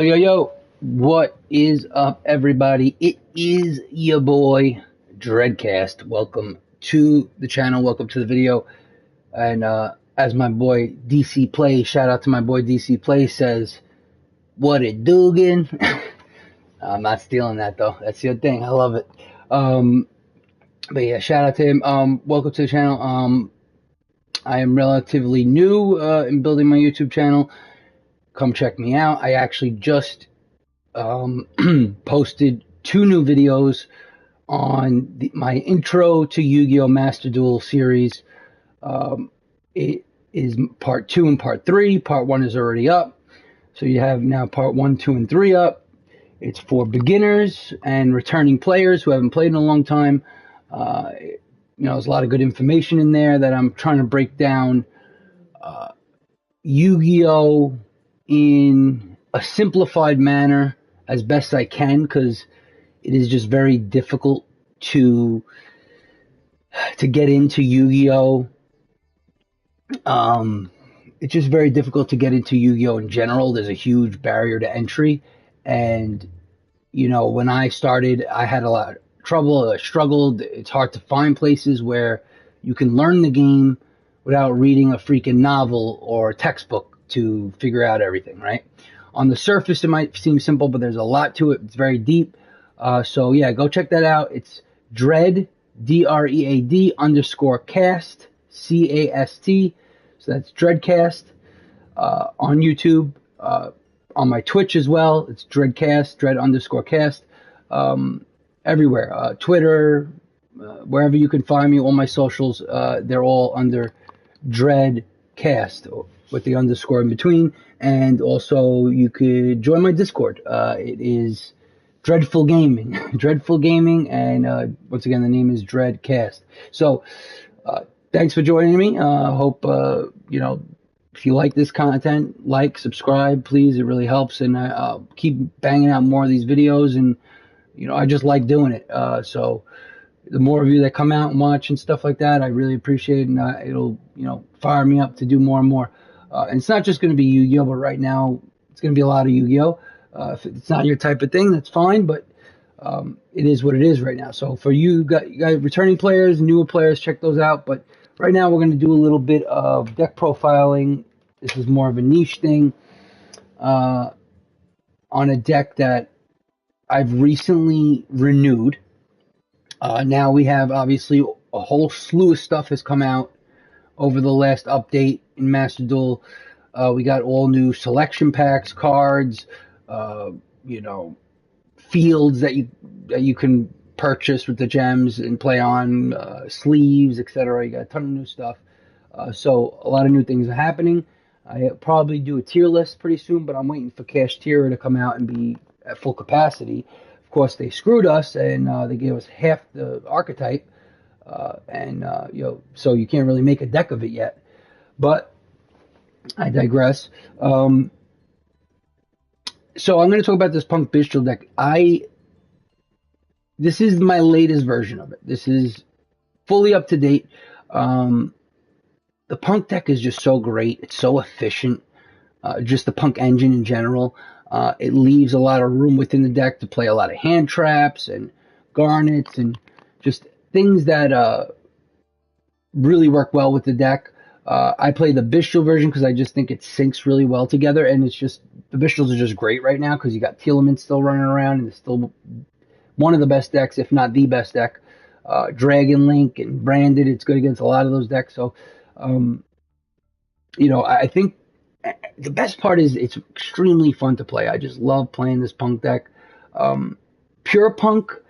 Yo, yo, what is up, everybody? It is your boy, Dreadcast. Welcome to the channel, welcome to the video. And as my boy DC Play, shout out to my boy DC Play, says, what it doing? I'm not stealing that, though. That's your thing. I love it. But yeah, shout out to him. Welcome to the channel. I am relatively new in building my YouTube channel. Come check me out. I actually just posted 2 new videos on my intro to Yu-Gi-Oh! Master Duel series. It is part 2 and part 3. Part 1 is already up. So you have now part 1, 2, and 3 up. It's for beginners and returning players who haven't played in a long time. There's a lot of good information in there that I'm trying to break down Yu-Gi-Oh! In a simplified manner as best I can, because it is just very difficult to get into Yu-Gi-Oh! It's just very difficult to get into Yu-Gi-Oh! In general. There's a huge barrier to entry, and when I started, I had a lot of trouble. I struggled. It's hard to find places where you can learn the game without reading a freaking novel or a textbook to figure out everything, right? On the surface, it might seem simple, but there's a lot to it. It's very deep. So yeah, go check that out. It's Dread, DREAD _cast, CAST. So that's Dreadcast on YouTube. On my Twitch as well, it's Dreadcast, Dread _cast. Everywhere, Twitter, wherever you can find me, all my socials, they're all under Dreadcast with the underscore in between. And also you could join my Discord. It is Dreadful Gaming. Dreadful Gaming, and once again, the name is Dreadcast. So thanks for joining me. Hope if you like this content, like, subscribe, please. It really helps, and I'll keep banging out more of these videos. And I just like doing it. So the more of you that come out and watch and stuff like that, I really appreciate it, and it'll fire me up to do more and more. And it's not just going to be Yu-Gi-Oh, but right now it's going to be a lot of Yu-Gi-Oh. If it's not your type of thing, that's fine, but it is what it is right now. So for you guys returning players, newer players, check those out. But right now we're going to do a little bit of deck profiling. This is more of a niche thing on a deck that I've recently renewed. Now we have, obviously, a whole slew of stuff has come out over the last update in Master Duel. We got all new selection packs, cards, fields that you can purchase with the gems and play on, sleeves, etc. You got a ton of new stuff. So a lot of new things are happening. I'll probably do a tier list pretty soon, but I'm waiting for Kashtira to come out and be at full capacity. Of course, they screwed us, and they gave us half the archetype, so you can't really make a deck of it yet. But I digress. So I'm going to talk about this PUNK Bystial deck. This is my latest version of it. This is fully up to date. The PUNK deck is just so great. It's so efficient. Just the PUNK engine in general. It leaves a lot of room within the deck to play a lot of hand traps and garnets and just things that really work well with the deck. I play the Bystial version because I just think it syncs really well together, and it's just, the Bystials are just great right now because you got Tearlaments still running around, and it's still one of the best decks, if not the best deck. Dragon Link and Branded, it's good against a lot of those decks. So, I think the best part is it's extremely fun to play. I just love playing this PUNK deck. Pure PUNK,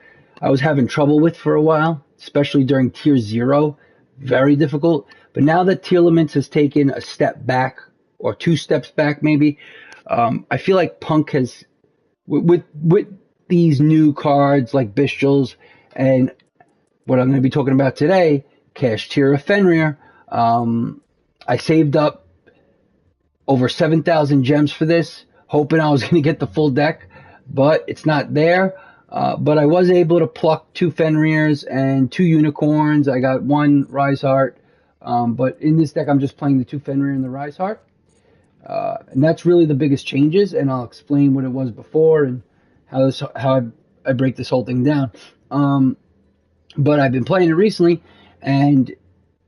I was having trouble with for a while, especially during Tier 0. Very difficult. But now that Tearlaments has taken a step back, or 2 steps back maybe, I feel like PUNK has, with these new cards like Bystials and what I'm going to be talking about today, Kashtira Fenrir, I saved up over 7,000 gems for this, hoping I was going to get the full deck, but it's not there. But I was able to pluck 2 Fenrirs and 2 Unicorns. I got 1 Rise Heart. But in this deck, I'm just playing the 2 Fenrir and the Rise Heart. And that's really the biggest changes, and I'll explain what it was before and how I break this whole thing down. But I've been playing it recently, and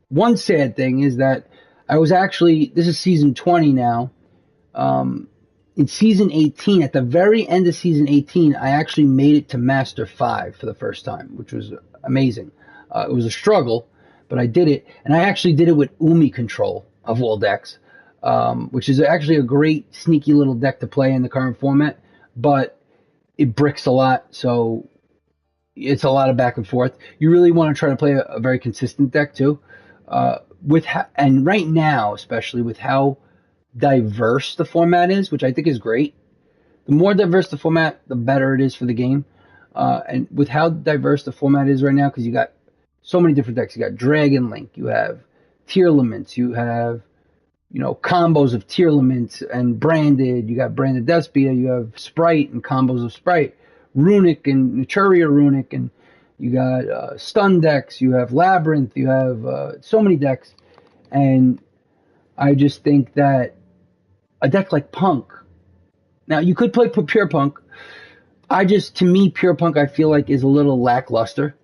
one sad thing is that I was actually, this is season 20 now. In season 18, at the very end of season 18, I actually made it to Master 5 for the first time, which was amazing. It was a struggle, but I did it. And I actually did it with Umi control of all decks, which is actually a great sneaky little deck to play in the current format, but it bricks a lot, so it's a lot of back and forth. You really want to try to play a very consistent deck too. And right now, especially with how diverse the format is, which I think is great. The more diverse the format, the better it is for the game. And with how diverse the format is right now, because you got so many different decks. You got Dragon Link, you have Tearlaments, you have, combos of Tearlaments and Branded. You got Branded Despia, you have Spright and combos of Spright, Runic and Naturia Runic, and you got stun decks, you have Labyrinth, you have so many decks. And I just think that a deck like Punk, now you could play Pure Punk. To me, Pure Punk, I feel like is a little lackluster.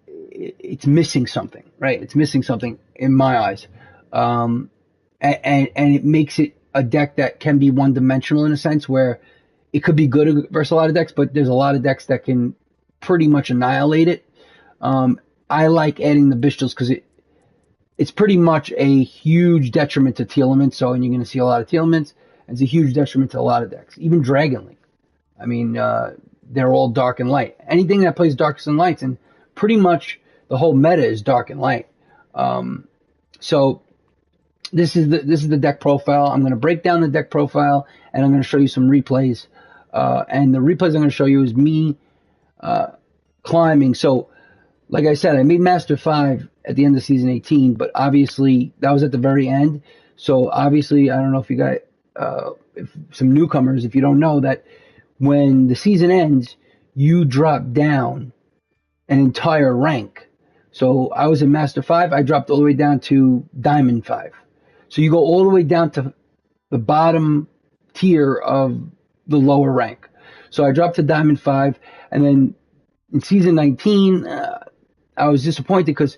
It's missing something, right? It's missing something in my eyes. And it makes it a deck that can be one-dimensional in a sense, where it could be good versus a lot of decks, but there's a lot of decks that can pretty much annihilate it. I like adding the Bystials because it's pretty much a huge detriment to Tearlaments, and you're going to see a lot of Tearlaments. It's a huge detriment to a lot of decks, even Dragon Link. I mean, they're all dark and light. Anything that plays darks and lights, and pretty much the whole meta is dark and light. So this is the deck profile. I'm going to break down the deck profile, and I'm going to show you some replays. And the replays I'm going to show you is me climbing. So, like I said, I made Master 5 at the end of season 18, but obviously that was at the very end. So obviously, I don't know if you got if some newcomers, if you don't know that when the season ends, you drop down an entire rank. So I was in Master 5, I dropped all the way down to Diamond 5. So you go all the way down to the bottom tier of the lower rank. So I dropped to Diamond 5, and then in season 19, I was disappointed because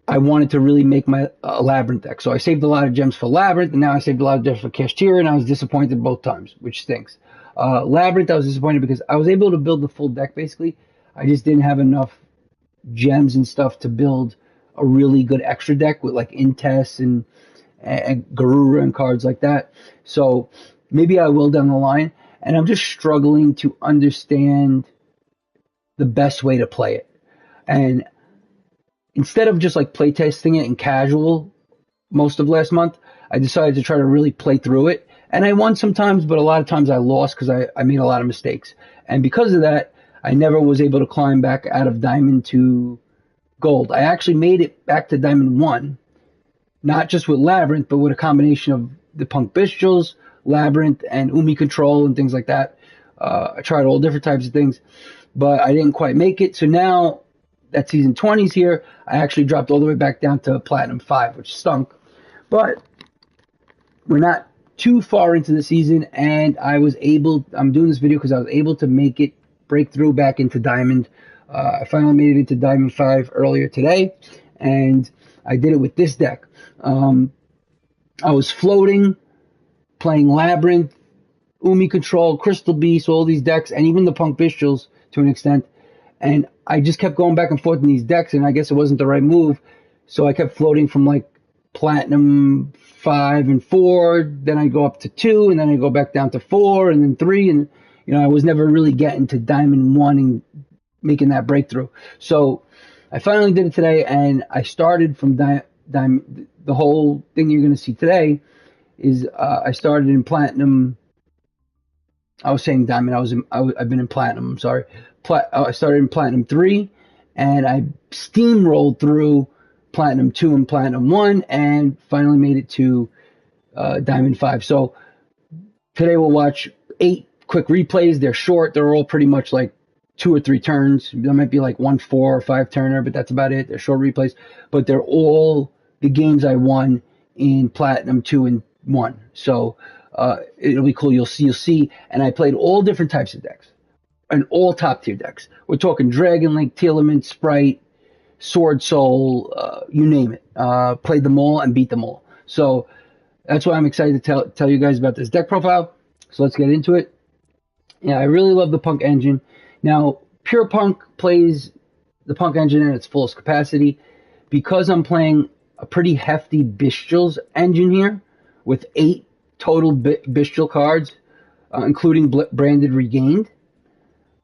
I wanted to really make my Labyrinth deck. So I saved a lot of gems for Labyrinth, and now I saved a lot of gems for Kashtira, and I was disappointed both times, which stinks. Labyrinth, I was disappointed because I was able to build the full deck, basically. I just didn't have enough gems and stuff to build a really good extra deck with like Intess and Garura and cards like that. So maybe I will down the line. And I'm just struggling to understand the best way to play it. And instead of just like playtesting it in casual most of last month, I decided to try to really play through it. And I won sometimes, but a lot of times I lost because I made a lot of mistakes. And because of that, I never was able to climb back out of Diamond to Gold. I actually made it back to Diamond 1, not just with Labyrinth, but with a combination of the PUNK Bystials, Labyrinth, and Umi Control and things like that. I tried all different types of things, but I didn't quite make it. So now that season 20's here, I actually dropped all the way back down to Platinum 5, which stunk. But we're not too far into the season, and I'm doing this video because I was able to make it break through back into Diamond. I finally made it into Diamond 5 earlier today, and I did it with this deck. I was floating, playing Labyrinth, Umi Control, Crystal Beast, all these decks, and even the PUNK Bystials to an extent. And I just kept going back and forth in these decks, and I guess it wasn't the right move. So I kept floating from like Platinum 5 and 4, then I go up to 2, and then I go back down to 4, and then 3, and I was never really getting to Diamond 1 and making that breakthrough. So I finally did it today, and I started from Diamond. The whole thing you're going to see today is I started in Platinum. I was saying Diamond. I've been in Platinum. I'm sorry. I started in Platinum 3, and I steamrolled through Platinum 2 and Platinum 1, and finally made it to Diamond 5. So today we'll watch 8 quick replays. They're short. They're all pretty much like 2 or 3 turns. There might be like 1 4 or 5 turner, but that's about it. They're short replays, but they're all the games I won in Platinum 2 and one. So it'll be cool. You'll see. And I played all different types of decks and all top tier decks. We're talking Dragon Link, Tearlaments, Spright, Swordsoul, you name it. Played them all and beat them all. So that's why I'm excited to tell you guys about this deck profile. So let's get into it. Yeah, I really love the Punk engine. Now, Pure Punk plays the Punk engine in its fullest capacity. Because I'm playing a pretty hefty Bystials engine here with 8 total Bystial cards, including branded Regained,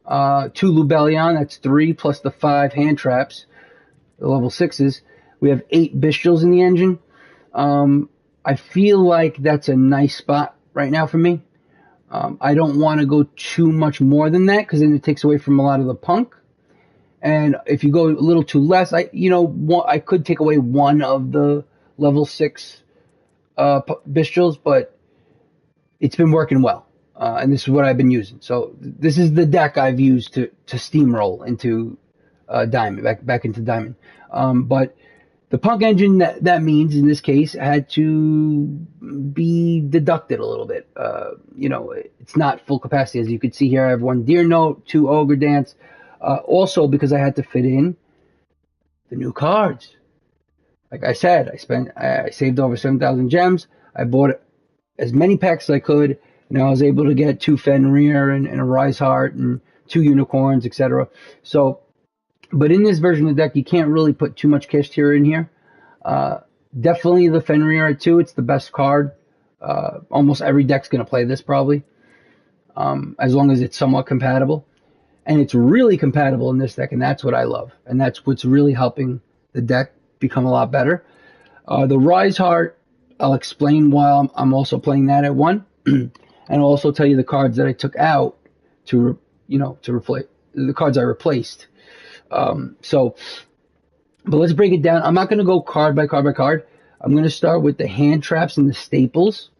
2 Lubellion, that's 3, plus the 5 hand traps, the level 6s. We have 8 Bystials in the engine. I feel like that's a nice spot right now for me. I don't want to go too much more than that because then it takes away from a lot of the Punk. And if you go a little too less, I could take away one of the level 6 Bystials, but it's been working well. And this is what I've been using. So this is the deck I've used to steamroll into Diamond, back into Diamond. But the Punk engine, that means in this case, had to be deducted a little bit. It's not full capacity. As you can see here, I have 1 Deer Note, 2 Ogre Dance. Also, because I had to fit in the new cards. Like I said, I saved over 7,000 gems. I bought as many packs as I could, and I was able to get 2 Fenrir and a Rise Heart and 2 Unicorns, etc. So, but in this version of the deck, you can't really put too much Kashtira in here. Definitely the Fenrir at 2. It's the best card. Almost every deck's going to play this probably, as long as it's somewhat compatible. And it's really compatible in this deck, and that's what I love. And that's what's really helping the deck become a lot better. The Rise Heart, I'll explain why I'm also playing that at 1. And I'll also tell you the cards that I took out to replace the cards I replaced. But let's break it down. I'm not going to go card by card by card. I'm going to start with the hand traps and the staples.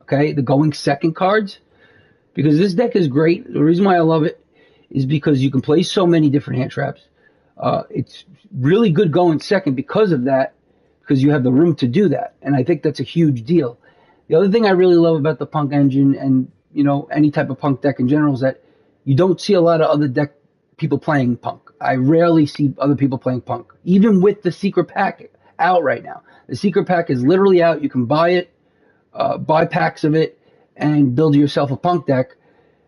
Okay, the going second cards. Because this deck is great. The reason why I love it is because you can play so many different hand traps. It's really good going second because of that, because you have the room to do that. And I think that's a huge deal. The other thing I really love about the Punk engine and, any type of Punk deck in general is that you don't see a lot of other deck people playing Punk. I rarely see other people playing Punk, even with the secret pack out right now. The secret pack is literally out. You can buy it, buy packs of it, and build yourself a Punk deck.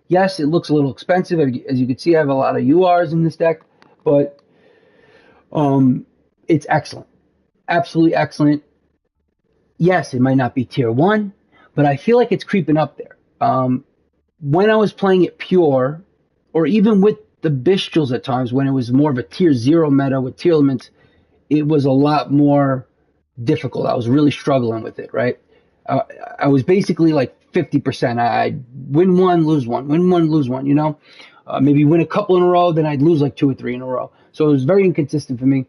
Yes, it looks a little expensive. As you can see, I have a lot of URs in this deck, but it's excellent. Absolutely excellent. Yes, it might not be tier 1, but I feel like it's creeping up there. When I was playing it pure, or even with the Bystials at times, when it was more of a tier 0 meta with Tearlaments, it was a lot more difficult. I was really struggling with it, right? I was basically like 50%. I'd win 1, lose 1, win 1, lose 1, maybe win a couple in a row, then I'd lose like 2 or 3 in a row. So it was very inconsistent for me.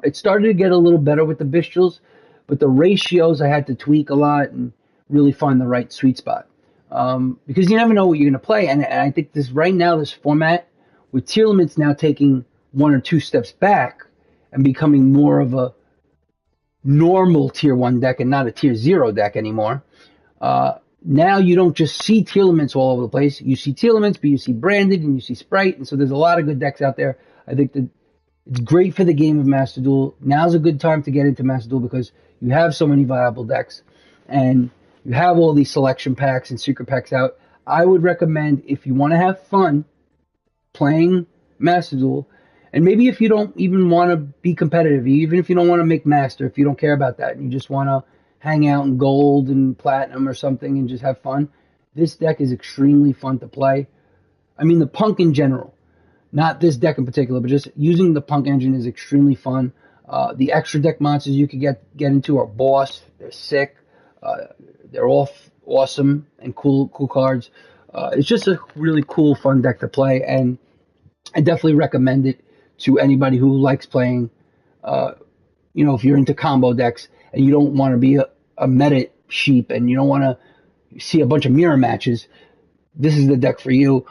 It started to get a little better with the Bystials, but the ratios I had to tweak a lot and really find the right sweet spot. Because you never know what you're going to play. And I think this format, with Tearlaments now taking 1 or 2 steps back and becoming more of a normal tier 1 deck and not a tier 0 deck anymore, now you don't just see Tearlaments all over the place. You see Tearlaments, but you see Branded and you see Spright, and so there's a lot of good decks out there. I think that it's great for the game of Master Duel. Now's a good time to get into Master Duel because you have so many viable decks, and you have all these selection packs and secret packs out. I would recommend, if you want to have fun playing Master Duel, and maybe if you don't even want to be competitive, even if you don't want to make Master, if you don't care about that, and you just want to hang out in gold and platinum or something and just have fun, this deck is extremely fun to play. I mean, the Punk in general, not this deck in particular, but just using the Punk engine is extremely fun. The extra deck monsters you could get into are boss. They're sick. They're all awesome and cool cards. It's just a really cool, fun deck to play, and I definitely recommend it to anybody who likes playing. If you're into combo decks and you don't want to be a meta sheep and you don't want to see a bunch of mirror matches, this is the deck for you.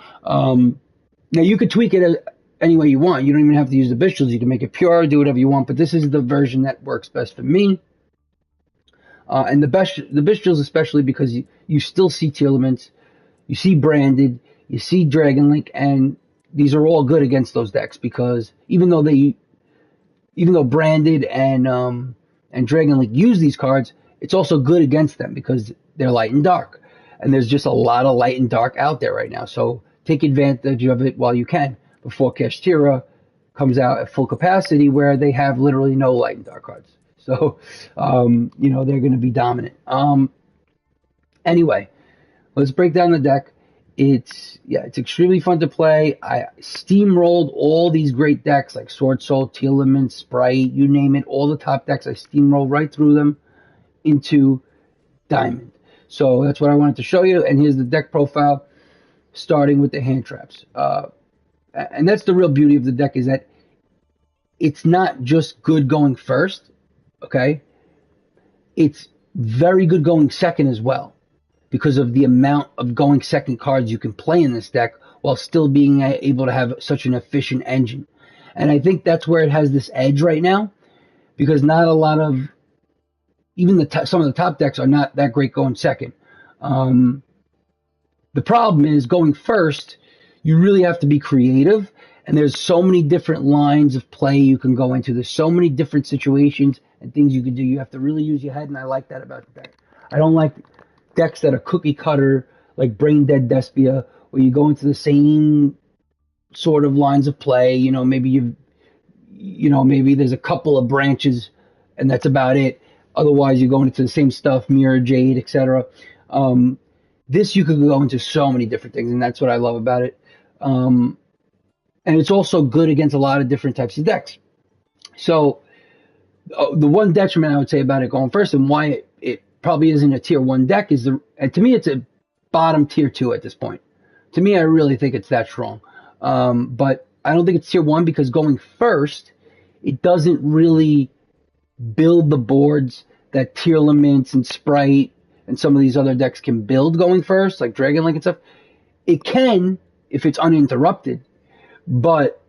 Now, you could tweak it any way you want. You don't even have to use the Bystials. You can make it pure, do whatever you want, but this is the version that works best for me. And the Bystials especially, because you still see Tearlaments, you see Branded, you see Dragon Link, and these are all good against those decks because even though Branded and Dragon Link use these cards, it's also good against them because they're light and dark, and there's just a lot of light and dark out there right now. So take advantage of it while you can before Kashtira comes out at full capacity, where they have literally no light and dark cards. So they're going to be dominant. Anyway, let's break down the deck. It's extremely fun to play. I steamrolled all these great decks like Swordsoul, Tearlaments, Spright, you name it, all the top decks. I steamrolled right through them into Diamond. So that's what I wanted to show you. And here's the deck profile, starting with the hand traps. And that's the real beauty of the deck, is that it's not just good going first, okay? It's very good going second as well, because of the amount of going second cards you can play in this deck while still being able to have such an efficient engine. And I think that's where it has this edge right now, because not a lot of, even some of the top decks are not that great going second. The problem is going first, you really have to be creative, and there's so many different lines of play you can go into. There's so many different situations and things you can do. You have to really use your head, and I like that about the deck. I don't like decks that are cookie cutter, like Brain Dead Despia, where you go into the same sort of lines of play. Maybe maybe there's a couple of branches, and that's about it. Otherwise, you're going into the same stuff, Mirror, Jade, etc. This, you could go into so many different things, and that's what I love about it. And it's also good against a lot of different types of decks. So the one detriment I would say about it going first, and why it probably isn't a tier 1 deck, is and to me it's a bottom tier 2 at this point. To me, I really think it's that strong. But I don't think it's tier 1 because going first, it doesn't really build the boards that Tearlaments and Spright and some of these other decks can build going first, like Dragon Link and stuff. It can if it's uninterrupted, but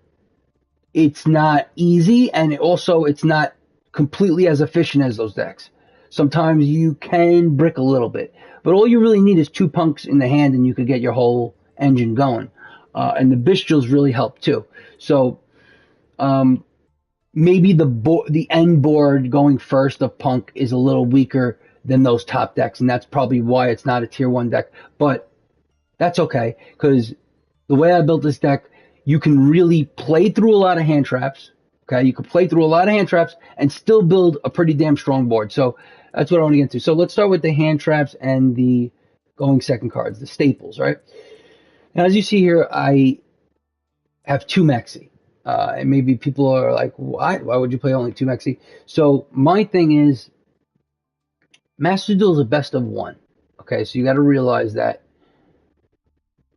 it's not easy, and it's not completely as efficient as those decks. Sometimes you can brick a little bit, but all you really need is 2 punks in the hand, and you could get your whole engine going. And the Bystials really help too. So maybe the end board going first of Punk is a little weaker than those top decks, and that's probably why it's not a tier 1 deck. But that's okay, because the way I built this deck, you can really play through a lot of hand traps. Okay, you can play through a lot of hand traps and still build a pretty damn strong board. So that's what I want to get to. So let's start with the hand traps and the going second cards, the staples, right? Now, as you see here, I have 2 Maxi. And maybe people are like, why would you play only 2 Maxi? So my thing is, Master Duel is a best of 1. Okay, so you got to realize that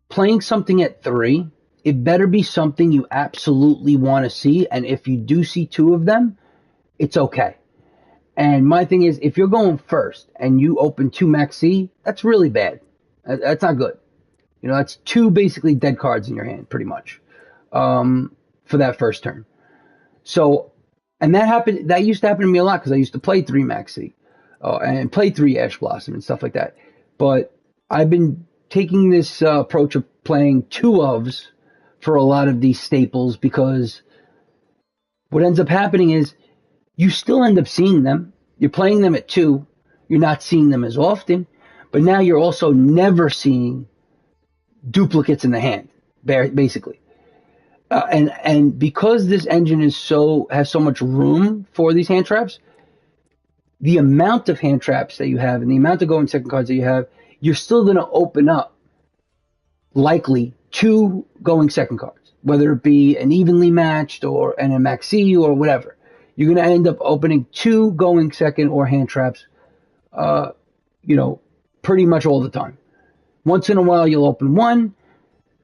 playing something at 3, it better be something you absolutely want to see. And if you do see 2 of them, it's okay. And my thing is, if you're going first and you open 2 Maxi, that's really bad. That's not good. That's 2 basically dead cards in your hand, pretty much, for that first turn. So, and that used to happen to me a lot, because I used to play 3 Maxi and play 3 Ash Blossom and stuff like that. But I've been taking this approach of playing 2 ofs for a lot of these staples, because what ends up happening is you still end up seeing them. You're playing them at 2. You're not seeing them as often, but now you're also never seeing duplicates in the hand, basically. And because this engine has so much room for these hand traps, the amount of hand traps that you have and the amount of going second cards that you have, you're still going to open up likely 2 going second cards, whether it be an evenly matched or a Maxi or whatever. You're going to end up opening 2 going second or hand traps, pretty much all the time. Once in a while you'll open 1,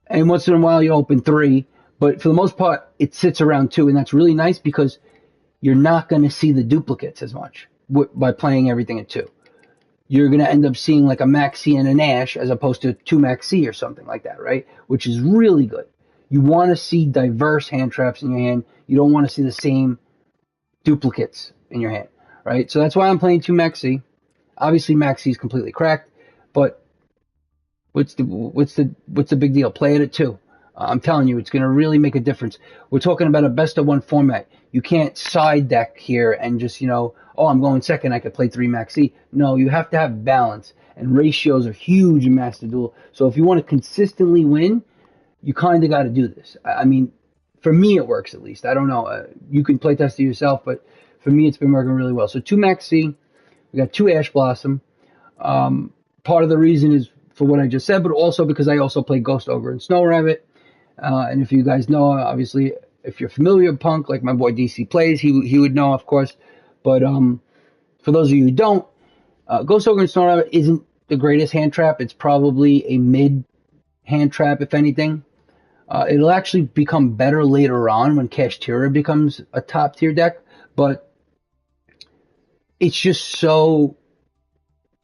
and once in a while you'll open 3, but for the most part it sits around 2, and that's really nice because you're not going to see the duplicates as much by playing everything at 2. You're going to end up seeing like a Maxi and an Ash as opposed to 2 Maxi or something like that, right? Which is really good. You want to see diverse hand traps in your hand. You don't want to see the same duplicates in your hand, right? So that's why I'm playing 2 Maxi. Obviously, Maxi is completely cracked, but what's the big deal? Play it at 2. I'm telling you, it's going to really make a difference. We're talking about a best of 1 format. You can't side deck here and just, oh, I'm going second, I could play 3 Maxi. No, you have to have balance, and ratios are huge in Master Duel. So if you want to consistently win, you kind of got to do this. I mean, for me, it works at least. I don't know. You can play test it yourself, but for me, it's been working really well. So 2 Maxi, we got 2 Ash Blossom. Part of the reason is for what I just said, but also because I also play Ghost Ogre and Snow Rabbit. And if you guys know, obviously, if you're familiar with Punk, like my boy DC plays, he would know, of course. But for those of you who don't, Ghost Ogre and Snow Rabbit isn't the greatest hand trap. It's probably a mid hand trap, if anything. It'll actually become better later on when Kashtira becomes a top tier deck, but it's just so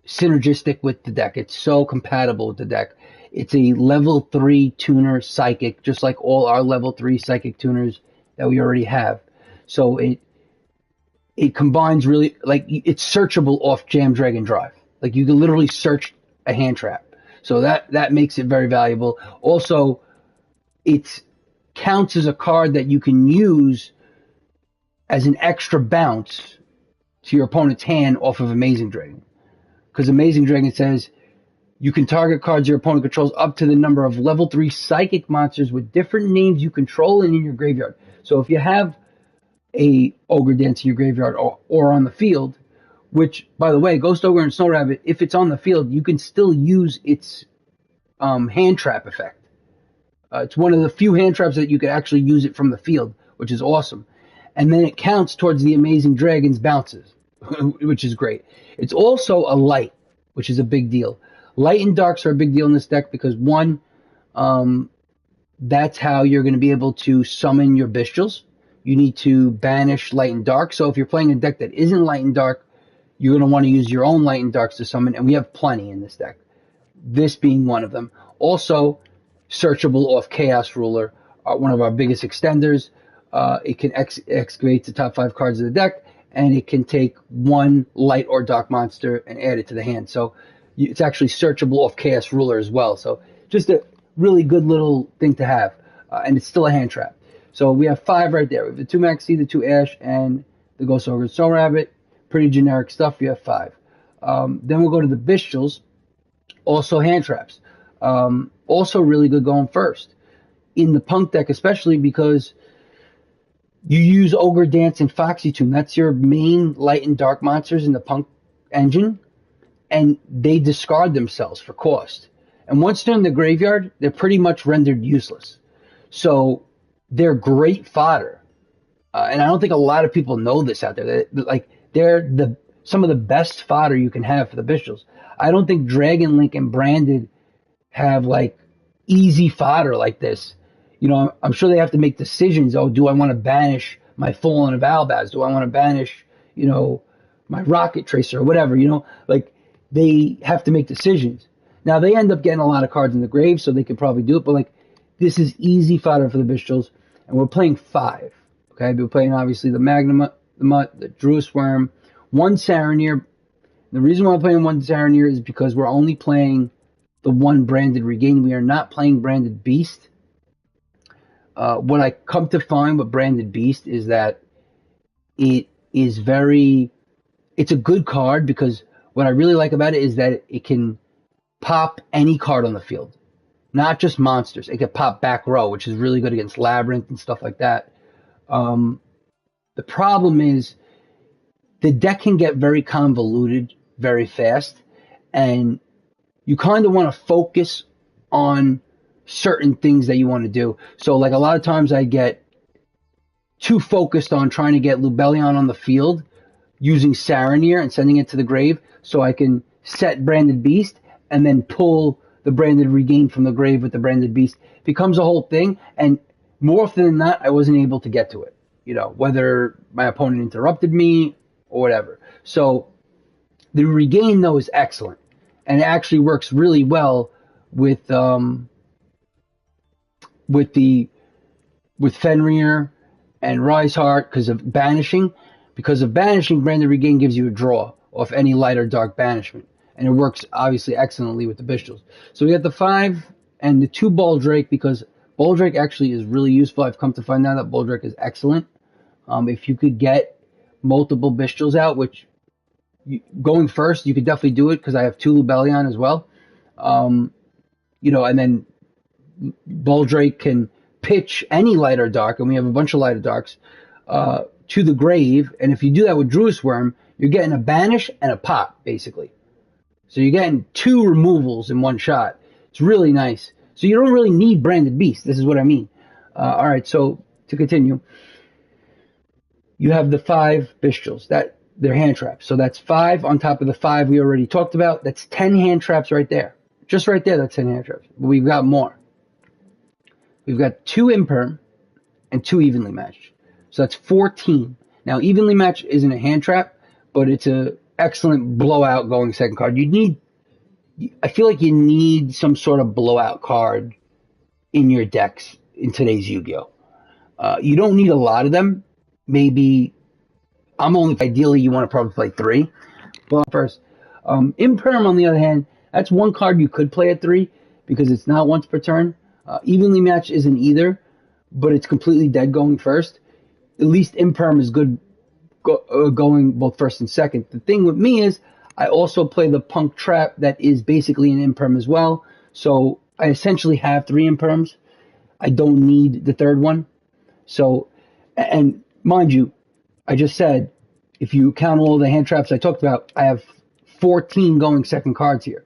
synergistic with the deck. It's so compatible with the deck. It's a level 3 tuner psychic, just like all our level 3 psychic tuners that we already have. So it combines really, like, it's searchable off Jam Dragon Drive. Like, you can literally search a hand trap. So that makes it very valuable. Also, it counts as a card that you can use as an extra bounce to your opponent's hand off of Amazing Dragon. Because Amazing Dragon says you can target cards your opponent controls up to the number of level 3 psychic monsters with different names you control and in your graveyard. So if you have a Ogre Dance in your graveyard or on the field, which, by the way, Ghost Ogre and Snow Rabbit, if it's on the field, you can still use its hand trap effect. It's one of the few hand traps that you can actually use it from the field, which is awesome. And then it counts towards the Amazing Dragon's bounces, which is great. It's also a light, which is a big deal. Light and darks are a big deal in this deck because, one, that's how you're going to be able to summon your Bystials. You need to banish light and dark. So if you're playing a deck that isn't light and dark, you're going to want to use your own light and darks to summon, and we have plenty in this deck, this being one of them. Also, searchable off Chaos Ruler, one of our biggest extenders. It can excavate the top 5 cards of the deck, and it can take 1 light or dark monster and add it to the hand. So it's actually searchable off Chaos Ruler as well. So just a really good little thing to have, and it's still a hand trap. So we have 5 right there. We have the 2 Maxi, the 2 Ash, and the Ghost Ogre Snow Rabbit. Pretty generic stuff. You have 5. Then we'll go to the Bystials, also hand traps. Also really good going first. In the Punk deck especially because you use Ogre Dance and Foxy Tune. That's your main light and dark monsters in the Punk engine. And they discard themselves for cost. And once they're in the graveyard, they're pretty much rendered useless. So they're great fodder. And I don't think a lot of people know this out there. They're some of the best fodder you can have for the Bystials. I don't think Dragon Link and Branded have like easy fodder like this. I'm sure they have to make decisions. Oh, do I want to banish my Fallen of Albaz? Do I want to banish, my Rocket Tracer or whatever? Like they have to make decisions. Now they end up getting a lot of cards in the grave, so they could probably do it. But like this is easy fodder for the Bystials, and we're playing 5. Okay, we're playing obviously the Magnum, the Mutt, the Druis Worm, 1 Saronir. The reason why I'm playing 1 Saronir is because we're only playing the 1 Branded Regain. We are not playing Branded Beast. What I come to find with Branded Beast is that it's a good card because what I really like about it is that it can pop any card on the field, not just monsters. It can pop back row, which is really good against Labyrinth and stuff like that. The problem is the deck can get very convoluted very fast, and you kind of want to focus on certain things that you want to do. So like a lot of times I get too focused on trying to get Lubellion on the field using Saronir and sending it to the grave so I can set Branded Beast and then pull the Branded Regain from the grave with the Branded Beast. It becomes a whole thing, and more often than not I wasn't able to get to it, whether my opponent interrupted me or whatever. So the Regain though is excellent, and it actually works really well with Fenrir and Riseheart because of banishing. Because of banishing, Branded Regain gives you a draw, off any light or dark banishment. And it works obviously excellently with the Bystials. So we got the 5 and the 2 Baldrake, because Baldrake actually is really useful. I've come to find out that Baldrake is excellent. If you could get multiple Bystials out, which going first, you could definitely do it because I have 2 Lubellion as well. You know, and then Baldrake can pitch any light or dark, and we have a bunch of light or darks, to the grave. And if you do that with Druid's Worm, you're getting a banish and a pop, basically. So you're getting 2 removals in one shot. It's really nice. So you don't really need Branded Beast. This is what I mean. All right, so to continue, you have the 5 Bystials. They're hand traps. So that's 5 on top of the 5 we already talked about. That's 10 hand traps right there. Just right there, that's 10 hand traps. But we've got more. We've got 2 Imperm and 2 Evenly Matched. So that's 14. Now, Evenly Matched isn't a hand trap, but it's an excellent blowout going second card. I feel like you need some sort of blowout card in your decks in today's Yu-Gi-Oh! You don't need a lot of them. Maybe, ideally you want to probably play 3. Well, first, Imperm, on the other hand, that's one card you could play at 3 because it's not once per turn. Evenly Matched isn't either, but it's completely dead going first. At least Imperm is good going both first and second. The thing with me is I also play the Punk Trap that is basically an Imperm as well. So I essentially have 3 Imperms. I don't need the third one. So, and mind you, I just said, if you count all the hand traps I talked about, I have 14 going second cards here.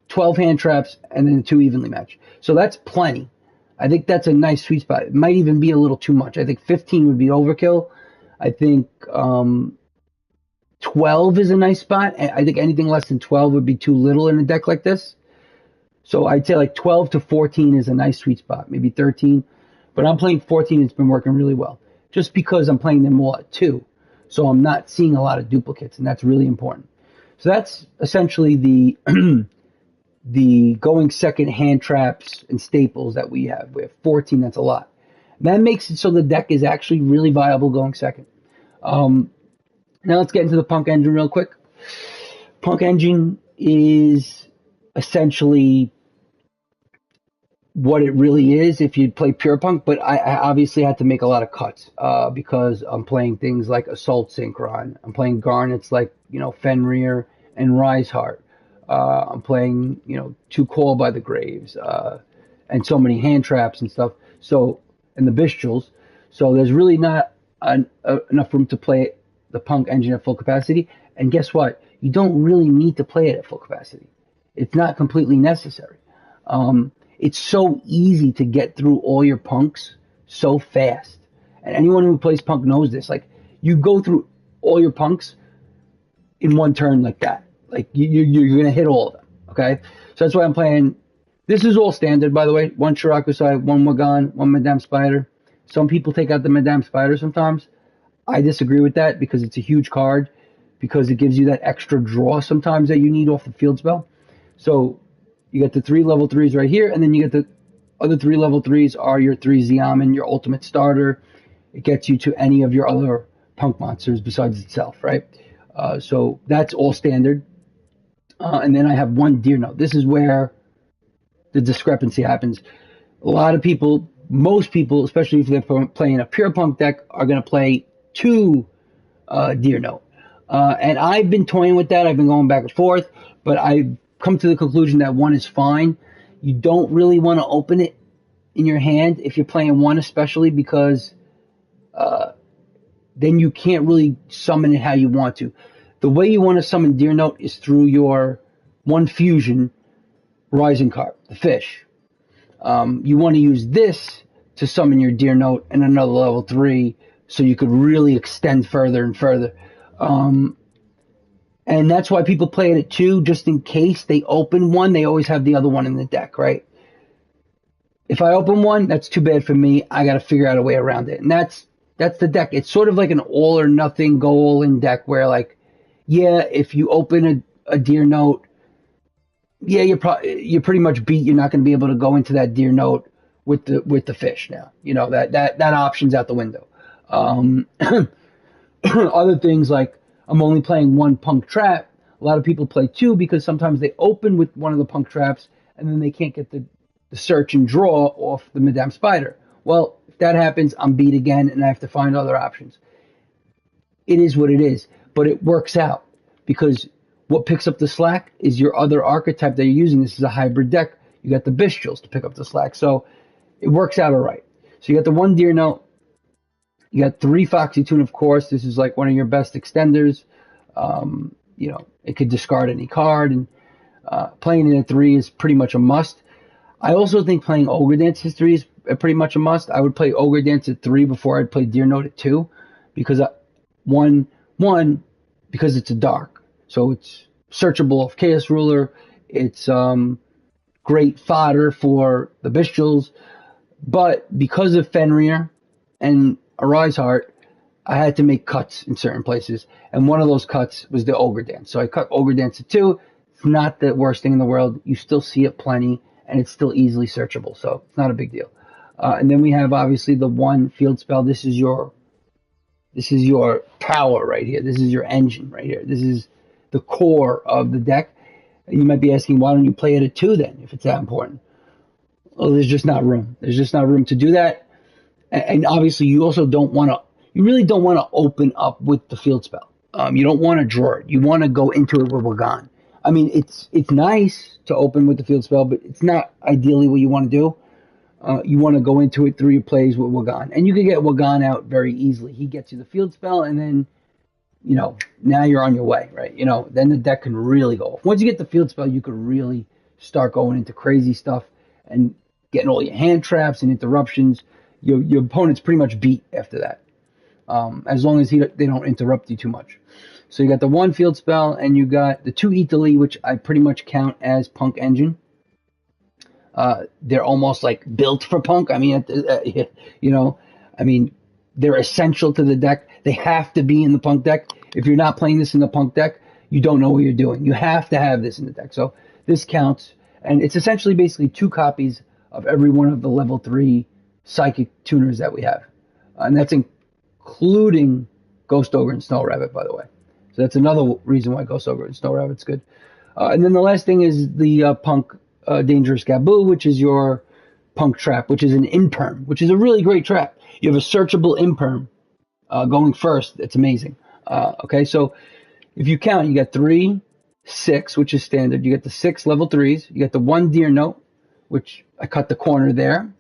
12 hand traps and then 2 Evenly Matched. So that's plenty. I think that's a nice sweet spot. It might even be a little too much. I think 15 would be overkill. I think 12 is a nice spot. I think anything less than 12 would be too little in a deck like this. So I'd say like 12 to 14 is a nice sweet spot. Maybe 13. But I'm playing 14. It's been working really well. Just because I'm playing them all at 2. So I'm not seeing a lot of duplicates, and that's really important. So that's essentially the the going second hand traps and staples that we have. We have 14. That's a lot. That makes it so the deck is actually really viable going second. Now let's get into the Punk Engine real quick. Punk Engine is essentially what it really is if you play pure Punk, but I obviously had to make a lot of cuts because I'm playing things like Assault Synchron. I'm playing Garnets like, Fenrir and Riseheart. I'm playing, 2 Call by the Graves, and so many hand traps and stuff. So, and the Bystials. So there's really not enough room to play the Punk Engine at full capacity. And guess what? You don't really need to play it at full capacity. It's not completely necessary. It's so easy to get through all your Punks so fast. And anyone who plays Punk knows this. Like, you go through all your Punks in one turn like that. Like, you're going to hit all of them, okay? So that's why I'm playing. This is all standard, by the way. 1 Shirakusai, 1 Wagon, 1 Madame Spider. Some people take out the Madame Spider sometimes. I disagree with that because it's a huge card, because it gives you that extra draw sometimes that you need off the field spell. So you get the 3 level 3s right here, and then you get the other 3 level 3s are your 3 Xiamen, your ultimate starter. It gets you to any of your other Punk monsters besides itself, right? So that's all standard. And then I have 1 Deer Note. This is where the discrepancy happens. A lot of people, most people, especially if they're playing a pure Punk deck, are going to play 2 Deer Note. And I've been toying with that. I've been going back and forth, but I've come to the conclusion that 1 is fine. You don't really want to open it in your hand if you're playing 1, especially because then you can't really summon it how you want to. The way you want to summon Deer Note is through your 1 fusion Rising card, the fish. You want to use this to summon your Deer Note and another level 3 so you could really extend further and further. And that's why people play it at 2, just in case they open 1, they always have the other one in the deck, right? If I open 1, that's too bad for me. I got to figure out a way around it. And that's the deck. It's sort of like an all or nothing, go all in deck where, like, yeah, if you open a Deer Note, yeah, you're pretty much beat. You're not going to be able to go into that Deer Note with the fish now. That option's out the window. Other things like I'm only playing 1 Punk Trap A lot of people play 2 because sometimes they open with one of the punk traps and then they can't get the search and draw off the Madame Spider. Well, if that happens, I'm beat again and I have to find other options. It is what it is, but it works out because what picks up the slack is your other archetype that you're using. This is a hybrid deck. You got the Bystials to pick up the slack, so it works out all right. So you got the 1 Deer Note. You got 3 Foxy Tune, of course. This is like one of your best extenders. You know, it could discard any card, and playing it at 3 is pretty much a must. I also think playing Ogre Dance at 3 is pretty much a must. I would play Ogre Dance at 3 before I'd play Deer Note at 2, because because it's a dark, so it's searchable off Chaos Ruler. It's great fodder for the Bystials, but because of Fenrir and Arise Heart, I had to make cuts in certain places, and one of those cuts was the Ogre Dance. So I cut Ogre Dance at 2. It's not the worst thing in the world. You still see it plenty, and it's still easily searchable, so it's not a big deal. And then we have obviously the 1 Field Spell. This is your power right here. This is your engine right here. This is the core of the deck. And you might be asking, why don't you play it at 2 then, if it's that important? Well, there's just not room. There's just not room to do that. And obviously, you also don't want to. You really don't want to open up with the Field Spell. You don't want to draw it. You want to go into it with Wagon. I mean, it's nice to open with the Field Spell, but it's not ideally what you want to do. You want to go into it through your plays with Wagon. And you can get Wagon out very easily. He gets you the Field Spell, and then, you know, now you're on your way, right? You know, then the deck can really go off. Once you get the Field Spell, you can really start going into crazy stuff and getting all your hand traps and interruptions. Your opponent's pretty much beat after that, as long as they don't interrupt you too much. So you got the 1 Field Spell, and you got the 2 Italy, which I pretty much count as Punk Engine. They're almost like built for Punk. I mean, you know, I mean, they're essential to the deck. They have to be in the Punk deck. If you're not playing this in the Punk deck, you don't know what you're doing. You have to have this in the deck. So this counts, and it's essentially basically 2 copies of every one of the level 3 Psychic tuners that we have. And that's including Ghost Ogre and Snow Rabbit, by the way. So that's another reason why Ghost Ogre and Snow Rabbit's good. And then the last thing is the Punk Dangerous Gaboo, which is your Punk trap, which is an imperm, which is a really great trap. You have a searchable imperm going first. It's amazing. Okay, so if you count, you got 3, 6, which is standard. You got the 6 level 3s. You got the 1 Deer Note, which I cut the corner there.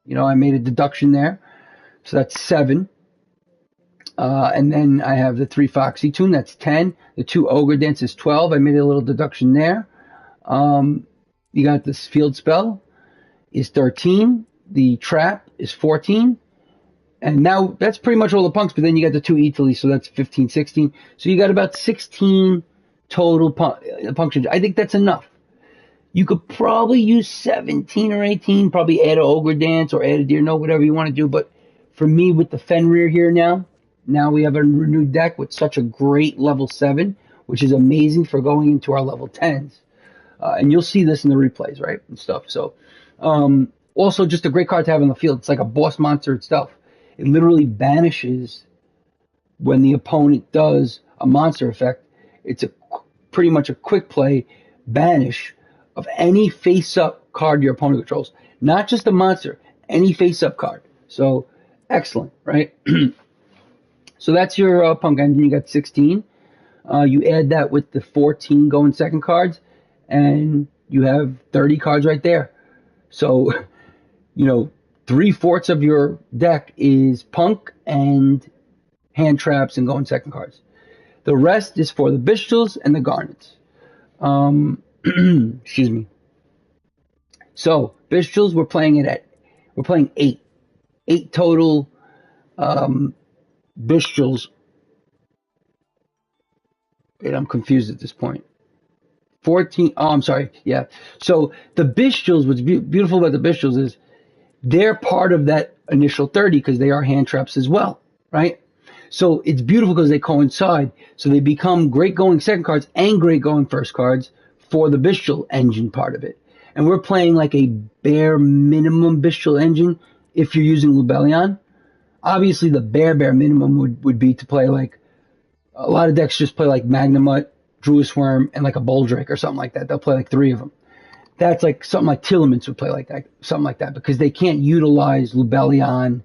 You know, I made a deduction there. So that's 7. And then I have the 3 Foxy Tune. That's 10. The 2 Ogre Dance is 12. I made a little deduction there. You got this Field Spell is 13. The Trap is 14. And now that's pretty much all the punks. But then you got the 2 Italy, so that's 15, 16. So you got about 16 total punctions. I think that's enough. You could probably use 17 or 18, probably add an Ogre Dance or add a Deer Note, whatever you want to do. But for me, with the Fenrir here now we have a renewed deck with such a great level 7, which is amazing for going into our level 10s. And you'll see this in the replays, right, and stuff. So also just a great card to have in the field. It's like a boss monster itself. It literally banishes when the opponent does a monster effect. It's pretty much a quick play banish of any face-up card your opponent controls. Not just a monster, any face-up card. So, excellent, right? So that's your Punk Engine. You got 16. You add that with the 14 going second cards, and you have 30 cards right there. So, you know, 3/4 of your deck is Punk and hand traps and going second cards. The rest is for the Bystials and the Garnets. Excuse me. So Bystials, we're playing 8. 8 total Bystials. Wait, I'm confused at this point. 14. Oh, I'm sorry. Yeah. So the Bystials, what's beautiful about the Bystials is they're part of that initial 30 because they are hand traps as well, right? So it's beautiful because they coincide. So they become great going second cards and great going first cards for the Bystial engine part of it. And we're playing like a bare minimum Bystial engine if you're using Lubellion. Obviously, the bare minimum would be to play like, a lot of decks just play like Magnamut Druid Worm, and like a Boldrake or something like that. They'll play like 3 of them. That's like something like Tearlaments would play like that, something like that, because they can't utilize Lubellion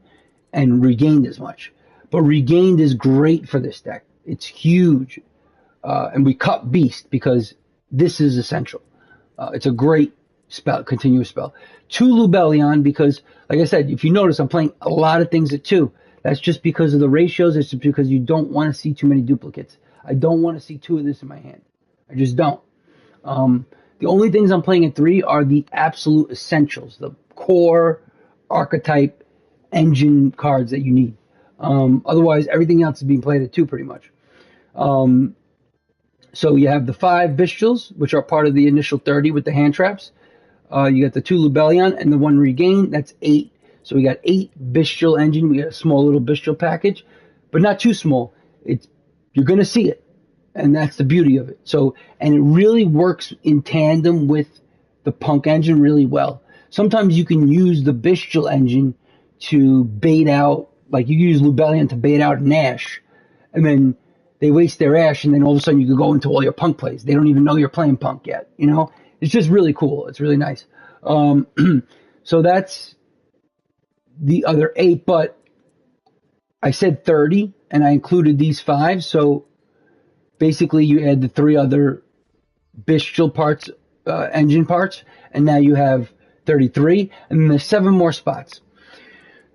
and Regained as much. But Regained is great for this deck. It's huge. And we cut Beast because this is essential. It's a great spell, continuous spell. 2 Lubellion because, like I said, if you notice, I'm playing a lot of things at 2. That's just because of the ratios. It's just because you don't want to see too many duplicates. I don't want to see 2 of this in my hand. I just don't. The only things I'm playing at 3 are the absolute essentials, the core, archetype, engine cards that you need. Otherwise, everything else is being played at 2 pretty much. So you have the 5 Bystials, which are part of the initial 30 with the hand traps. You got the 2 Lubellion and the 1 Regain. That's 8. So we got 8 Bystial engine. We got a small little Bystial package, but not too small. You're going to see it. And that's the beauty of it. So, and it really works in tandem with the Punk engine really well. Sometimes you can use the Bystial engine to bait out, like you use Lubellion to bait out an Ash, and then they waste their Ash, and then all of a sudden you can go into all your Punk plays. They don't even know you're playing Punk yet, you know? It's just really cool. It's really nice. So that's the other 8, but I said 30, and I included these 5, so basically, you add the 3 other Bystial parts, engine parts, and now you have 33, and then there's 7 more spots.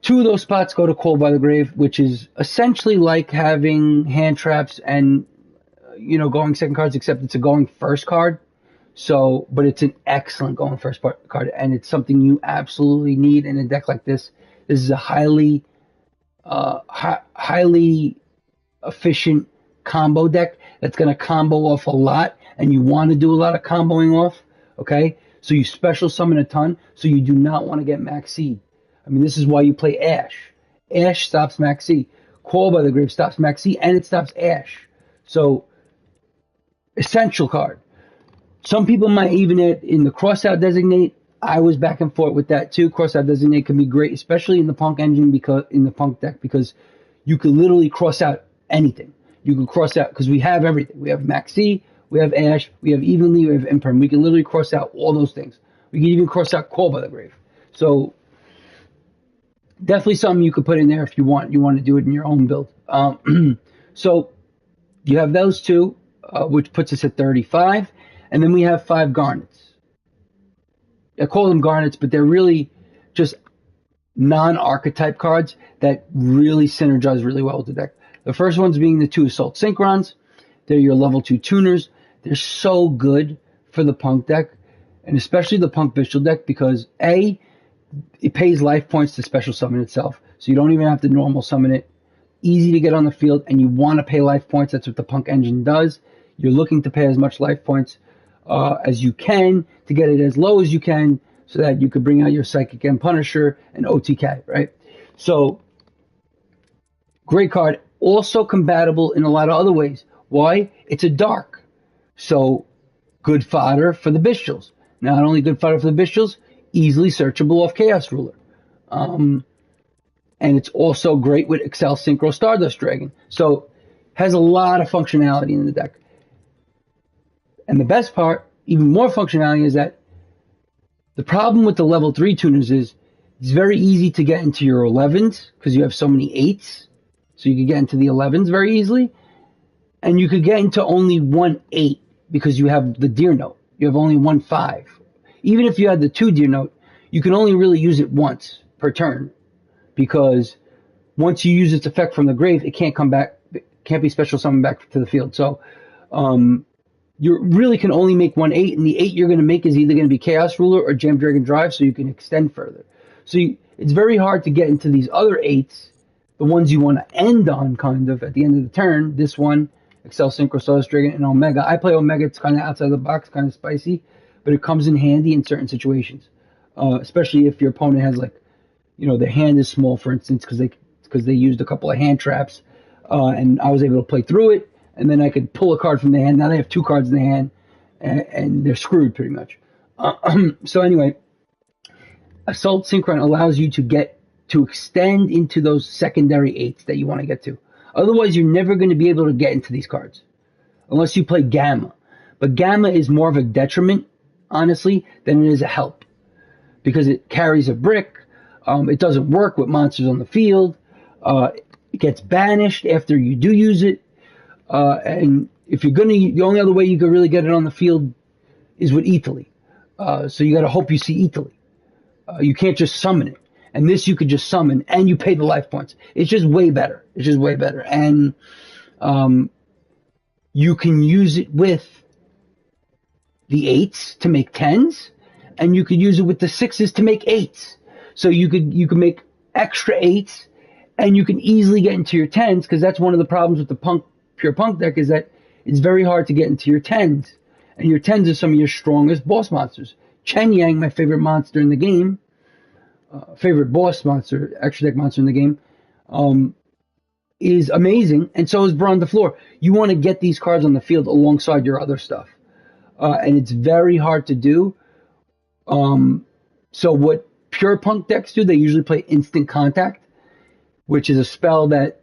2 of those spots go to Call by the Grave, which is essentially like having hand traps and, going second cards, except it's a going first card. So, but it's an excellent going first card, and it's something you absolutely need in a deck like this. This is a highly efficient combo deck that's going to combo off a lot, and you want to do a lot of comboing off, okay? So you special summon a ton, so you do not want to get max seed. I mean, this is why you play Ash. Ash stops max seed. Call by the Grave stops max seed, and it stops Ash. So, essential card. Some people might even add in the Crossout Designate. I was back and forth with that too. Crossout Designate can be great, especially in the Punk engine, because in the Punk deck, because you can literally cross out anything. You can cross out, because we have everything. We have Maxi, we have Ash, we have Evenly, we have Imperm. We can literally cross out all those things. We can even cross out Call by the Grave. So, definitely something you could put in there if you want. You want to do it in your own build. So, you have those 2, which puts us at 35. And then we have 5 Garnets. I call them Garnets, but they're really just non-archetype cards that really synergize really well with the deck. The first ones being the 2 Assault Synchrons. They're your level 2 tuners. They're so good for the Punk deck, and especially the Punk Bystial deck, because A, it pays life points to special summon itself, so you don't even have to normal summon it. Easy to get on the field, and you want to pay life points. That's what the Punk engine does. You're looking to pay as much life points as you can to get it as low as you can, so that you could bring out your Psychic and Punisher and OTK, right? So, great card. Also compatible in a lot of other ways. Why? It's a dark. So, good fodder for the Bystials. Not only good fodder for the Bystials, easily searchable off Chaos Ruler. And it's also great with Excel Synchro Stardust Dragon. So, has a lot of functionality in the deck. And the best part, even more functionality, is that the problem with the level 3 tuners is it's very easy to get into your 11s because you have so many 8s. So you could get into the 11s very easily. And you could get into only 1 8 because you have the Deer Note. You have only 1 5. Even if you had the 2 Deer Note, you can only really use it once per turn, because once you use its effect from the grave, it can't come back, it can't be special summoned back to the field. So you really can only make 1 8, and the 8 you're going to make is either going to be Chaos Ruler or Jam Dragon Drive, so you can extend further. So it's very hard to get into these other 8s, the ones you want to end on, kind of, at the end of the turn. This one, Excel Synchro Stardust Dragon, and Omega. I play Omega. It's kind of outside the box, kind of spicy, but it comes in handy in certain situations, especially if your opponent has, like, their hand is small, for instance, because they used a couple of hand traps, and I was able to play through it, and then I could pull a card from the hand. Now they have 2 cards in the hand, and they're screwed pretty much. So anyway, Assault Synchron allows you to extend into those secondary 8s that you want to get to. Otherwise, you're never going to be able to get into these cards. unless you play Gamma. But Gamma is more of a detriment, honestly, than it is a help, because it carries a brick. It doesn't work with monsters on the field. It gets banished after you do use it. And if you're the only other way you could really get it on the field is with Italy. So you got to hope you see Italy. You can't just summon it. And this you could just summon, and you pay the life points. It's just way better. It's just way better. And you can use it with the 8s to make 10s, and you could use it with the 6s to make 8s. So you could make extra 8s, and you can easily get into your 10s, because that's one of the problems with the pure punk deck, is that it's very hard to get into your 10s. And your 10s are some of your strongest boss monsters. Chen Yang, my favorite monster in the game, favorite boss monster, extra deck monster in the game, is amazing, and so is Brawn the Floor. You want to get these cards on the field alongside your other stuff, and it's very hard to do. So what pure punk decks do, they usually play Instant Contact, which is a spell that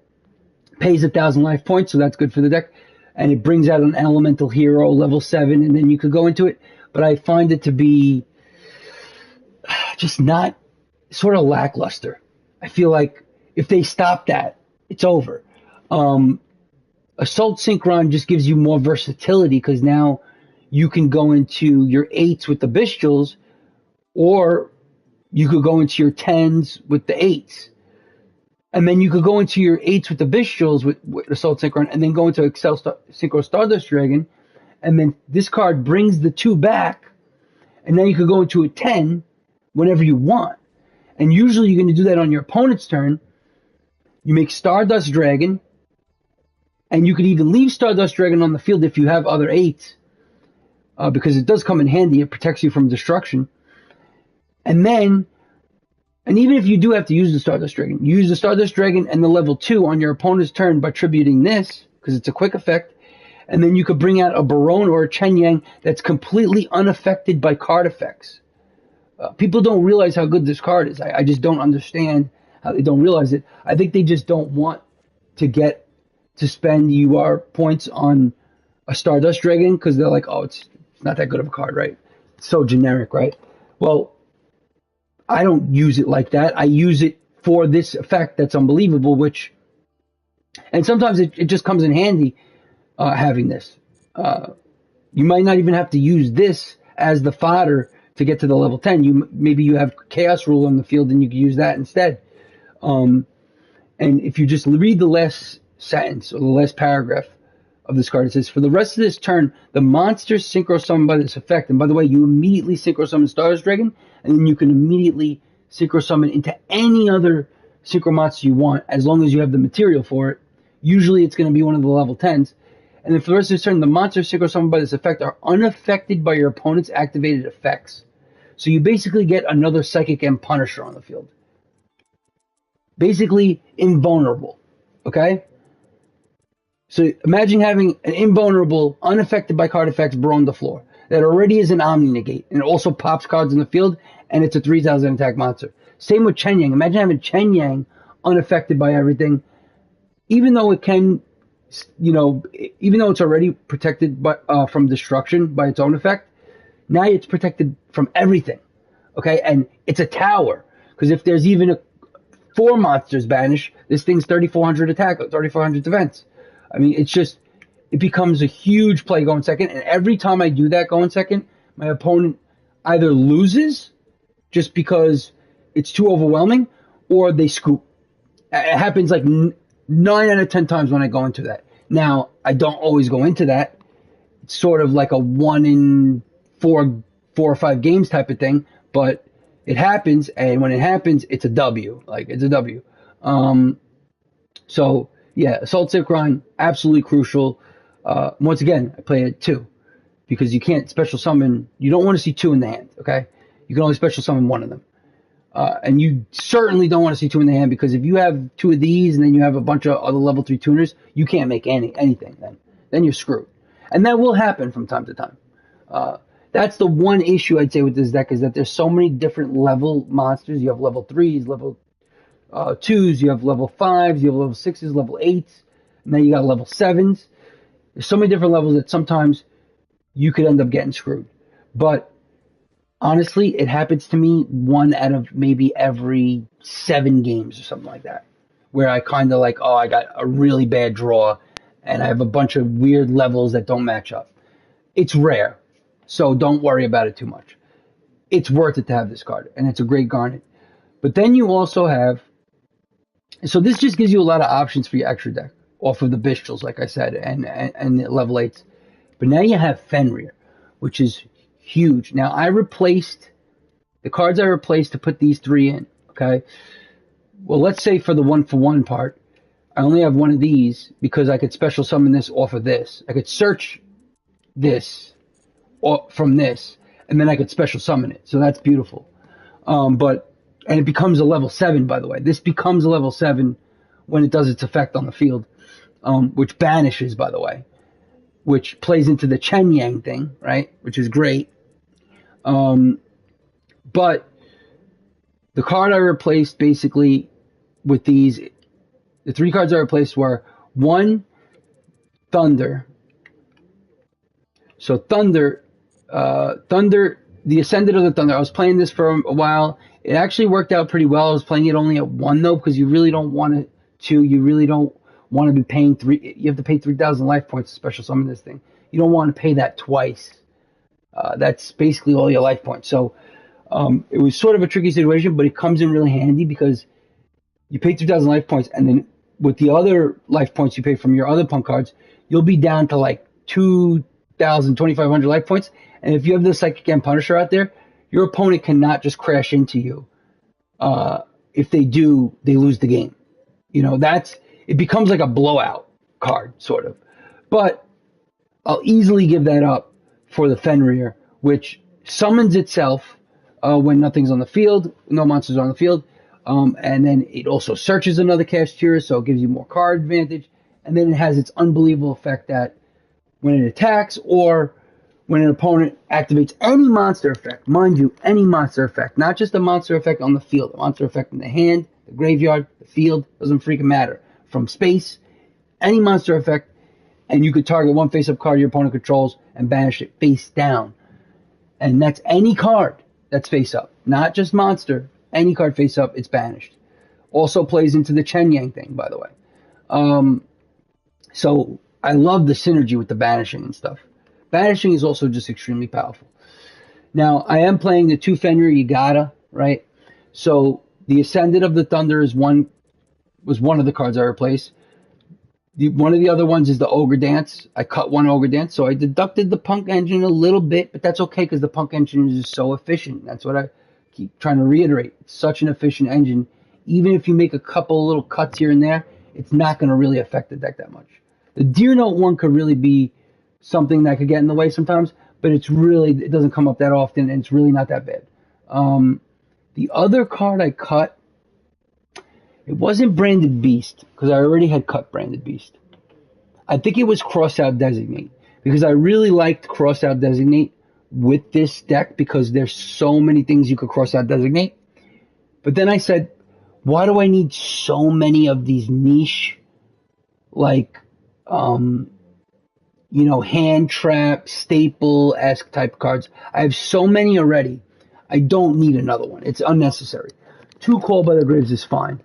pays 1,000 life points, so that's good for the deck, and it brings out an elemental hero level 7, and then you could go into it. But I find it to be just not, sort of lackluster. I feel like if they stop that, it's over. Assault Synchron just gives you more versatility, because now you can go into your 8s with the Bystials, or you could go into your 10s with the 8s. And then you could go into your 8s with the Bystials with Assault Synchron, and then go into Synchro Stardust Dragon, and then this card brings the 2 back, and then you could go into a 10 whenever you want. And usually you're going to do that on your opponent's turn. You make Stardust Dragon, and you could even leave Stardust Dragon on the field if you have other 8s, because it does come in handy. It protects you from destruction. And even if you do have to use the Stardust Dragon, you use the Stardust Dragon and the level 2 on your opponent's turn by tributing this, because it's a quick effect. And then you could bring out a Barone or a Chen Yang that's completely unaffected by card effects. People don't realize how good this card is. I just don't understand how they don't realize it. I think they just don't want to spend UR points on a Stardust Dragon, because they're like, oh, it's not that good of a card, right? It's so generic, right? Well, I don't use it like that. I use it for this effect that's unbelievable, and sometimes it just comes in handy having this. You might not even have to use this as the fodder to get to the level 10. Maybe you have Chaos Rule on the field, and you can use that instead. And if you just read the last sentence or the last paragraph of this card, it says, for the rest of this turn, the monsters synchro summon by this effect. And by the way, you immediately synchro summon Stardust Dragon, and then you can immediately synchro summon into any other synchro monster you want, as long as you have the material for it. Usually it's going to be one of the level 10s. And then for the rest of this turn, the monsters synchro summoned by this effect are unaffected by your opponent's activated effects. So you basically get another Psychic M Punisher on the field. Basically invulnerable, okay? So imagine having an invulnerable, unaffected by card effects Brawn the Floor that already is an Omni Negate, and it also pops cards in the field, and it's a 3,000 attack monster. Same with Chen Yang. Imagine having Chen Yang unaffected by everything, even though it can, even though it's already protected from destruction by its own effect. Now it's protected from everything, okay? And it's a tower, because if there's even 4 monsters banished, this thing's 3,400 attack, 3,400 defense. I mean, it becomes a huge play going second, and every time I do that going second, my opponent either loses just because it's too overwhelming, or they scoop. It happens like 9 out of 10 times when I go into that. Now, I don't always go into that. It's sort of like a 1 in 4 or 5 games type of thing, but it happens, and when it happens, it's a W. Like, it's a W. So, yeah, Assault Synchron, absolutely crucial. Once again, I play it 2, because you can't special summon. You don't want to see 2 in the hand, okay? You can only special summon 1 of them. And you certainly don't want to see 2 in the hand, because if you have 2 of these and then you have a bunch of other level 3 tuners, you can't make anything then. Then you're screwed. And that will happen from time to time. That's the one issue I'd say with this deck, is that there's so many different level monsters. You have level 3s, level 2s, you have level 5s, you have level 6s, level 8s, and then you got level 7s. There's so many different levels that sometimes you could end up getting screwed. But honestly, it happens to me 1 out of maybe every 7 games or something like that, where I kind of like, oh, I got a really bad draw and I have a bunch of weird levels that don't match up. It's rare, so don't worry about it too much. It's worth it to have this card, and it's a great garnet. But then you also have, so this just gives you a lot of options for your extra deck off of the Bystials, like I said, and the level 8s. But now you have Fenrir, which is huge. Now I replaced the cards I replaced to put these 3 in. Okay. Well, let's say for the 1-for-1 part, I only have 1 of these because I could special summon this off of this. I could search this from this, and then I could special summon it. So that's beautiful. And it becomes a level 7, by the way. This becomes a level 7 when it does its effect on the field, which banishes, by the way, which plays into the Chen Yang thing, right? Which is great. But the card I replaced basically with these, the 3 cards I replaced were 1, Thunder. So Thunder, the Ascendant of the Thunder. I was playing this for a while. It actually worked out pretty well. I was playing it only at 1 though, because you really don't want to. You really don't want to be paying 3. You have to pay 3,000 life points to special summon this thing. You don't want to pay that twice. That's basically all your life points. So it was sort of a tricky situation, but it comes in really handy because you pay 3,000 life points, and then with the other life points you pay from your other punk cards, you'll be down to like 2,000, 2,500 life points. And if you have the Psychic and Punisher out there, your opponent cannot just crash into you. If they do, they lose the game. You know, it becomes like a blowout card, sort of. But I'll easily give that up for the Fenrir, which summons itself when nothing's on the field, no monsters are on the field. And then it also searches another Kashtira, so it gives you more card advantage. And then it has its unbelievable effect that when it attacks or when an opponent activates any monster effect, mind you, any monster effect, not just a monster effect on the field, a monster effect in the hand, the graveyard, the field, doesn't freaking matter. From space, any monster effect, and you could target 1 face-up card your opponent controls and banish it face down. And that's any card that's face-up, not just monster. Any card face-up, it's banished. Also plays into the Chen Yang thing, by the way. So I love the synergy with the banishing and stuff. Banishing is also just extremely powerful. Now, I am playing the 2 Fenrir, you gotta, right? So the Ascendant of the Thunder was one of the cards I replaced. One of the other ones is the Ogre Dance. I cut 1 Ogre Dance, so I deducted the Punk engine a little bit, but that's okay because the Punk engine is just so efficient. That's what I keep trying to reiterate. It's such an efficient engine. Even if you make a couple little cuts here and there, it's not going to really affect the deck that much. The Deer Note one could really be something that could get in the way sometimes, but it doesn't come up that often, and it's really not that bad. The other card I cut, it wasn't Branded Beast, because I already had cut Branded Beast. I think it was Crossout Designate, because I really liked Crossout Designate with this deck, because there's so many things you could Crossout Designate. But then I said, why do I need so many of these niche, like, hand trap, staple-esque type cards? I have so many already. I don't need another one. It's unnecessary. 2 Call by the Graves is fine.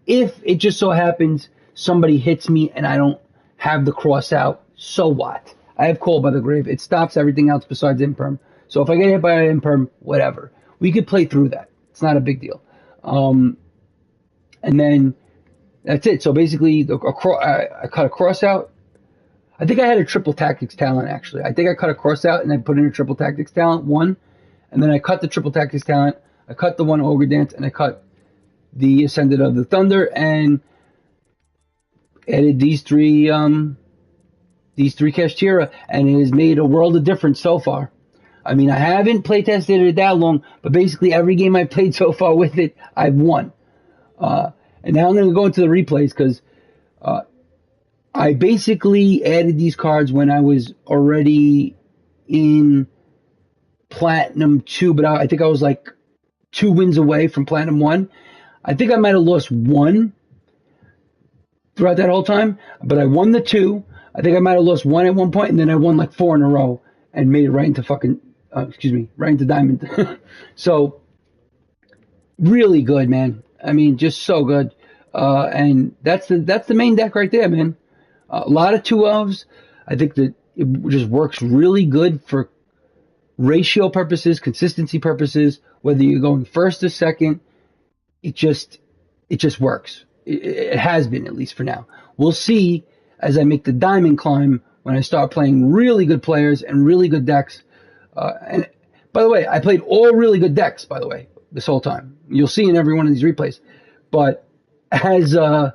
If it just so happens somebody hits me and I don't have the cross out, so what? I have Call by the Grave. It stops everything else besides Imperm. So if I get hit by an Imperm, whatever. We could play through that. It's not a big deal. And then that's it. So basically, I cut a cross out. I think I had a triple tactics talent, actually. I think I cut a cross out and I put in a triple tactics talent, 1. And then I cut the triple tactics talent. I cut the 1 Ogre Dance, and I cut the Ascendant of the Thunder, and added these 3 Kashtira, and it has made a world of difference so far. I mean, I haven't playtested it that long, but basically every game I've played so far with it, I've won. And now I'm going to go into the replays, because I basically added these cards when I was already in Platinum 2, but I think I was like 2 wins away from Platinum 1. I think I might have lost 1 throughout that whole time, but I won the 2. I think I might have lost one at one point, and then I won like 4 in a row and made it right into right into diamond. So really good, man. I mean, just so good. And that's the main deck right there, man. A lot of 2-ofs. I think that it just works really good for ratio purposes, consistency purposes, whether you're going first or second. It just works. It has been, at least for now. We'll see as I make the diamond climb when I start playing really good players and really good decks. And by the way, I played all really good decks, by the way, this whole time. You'll see in every one of these replays. But as I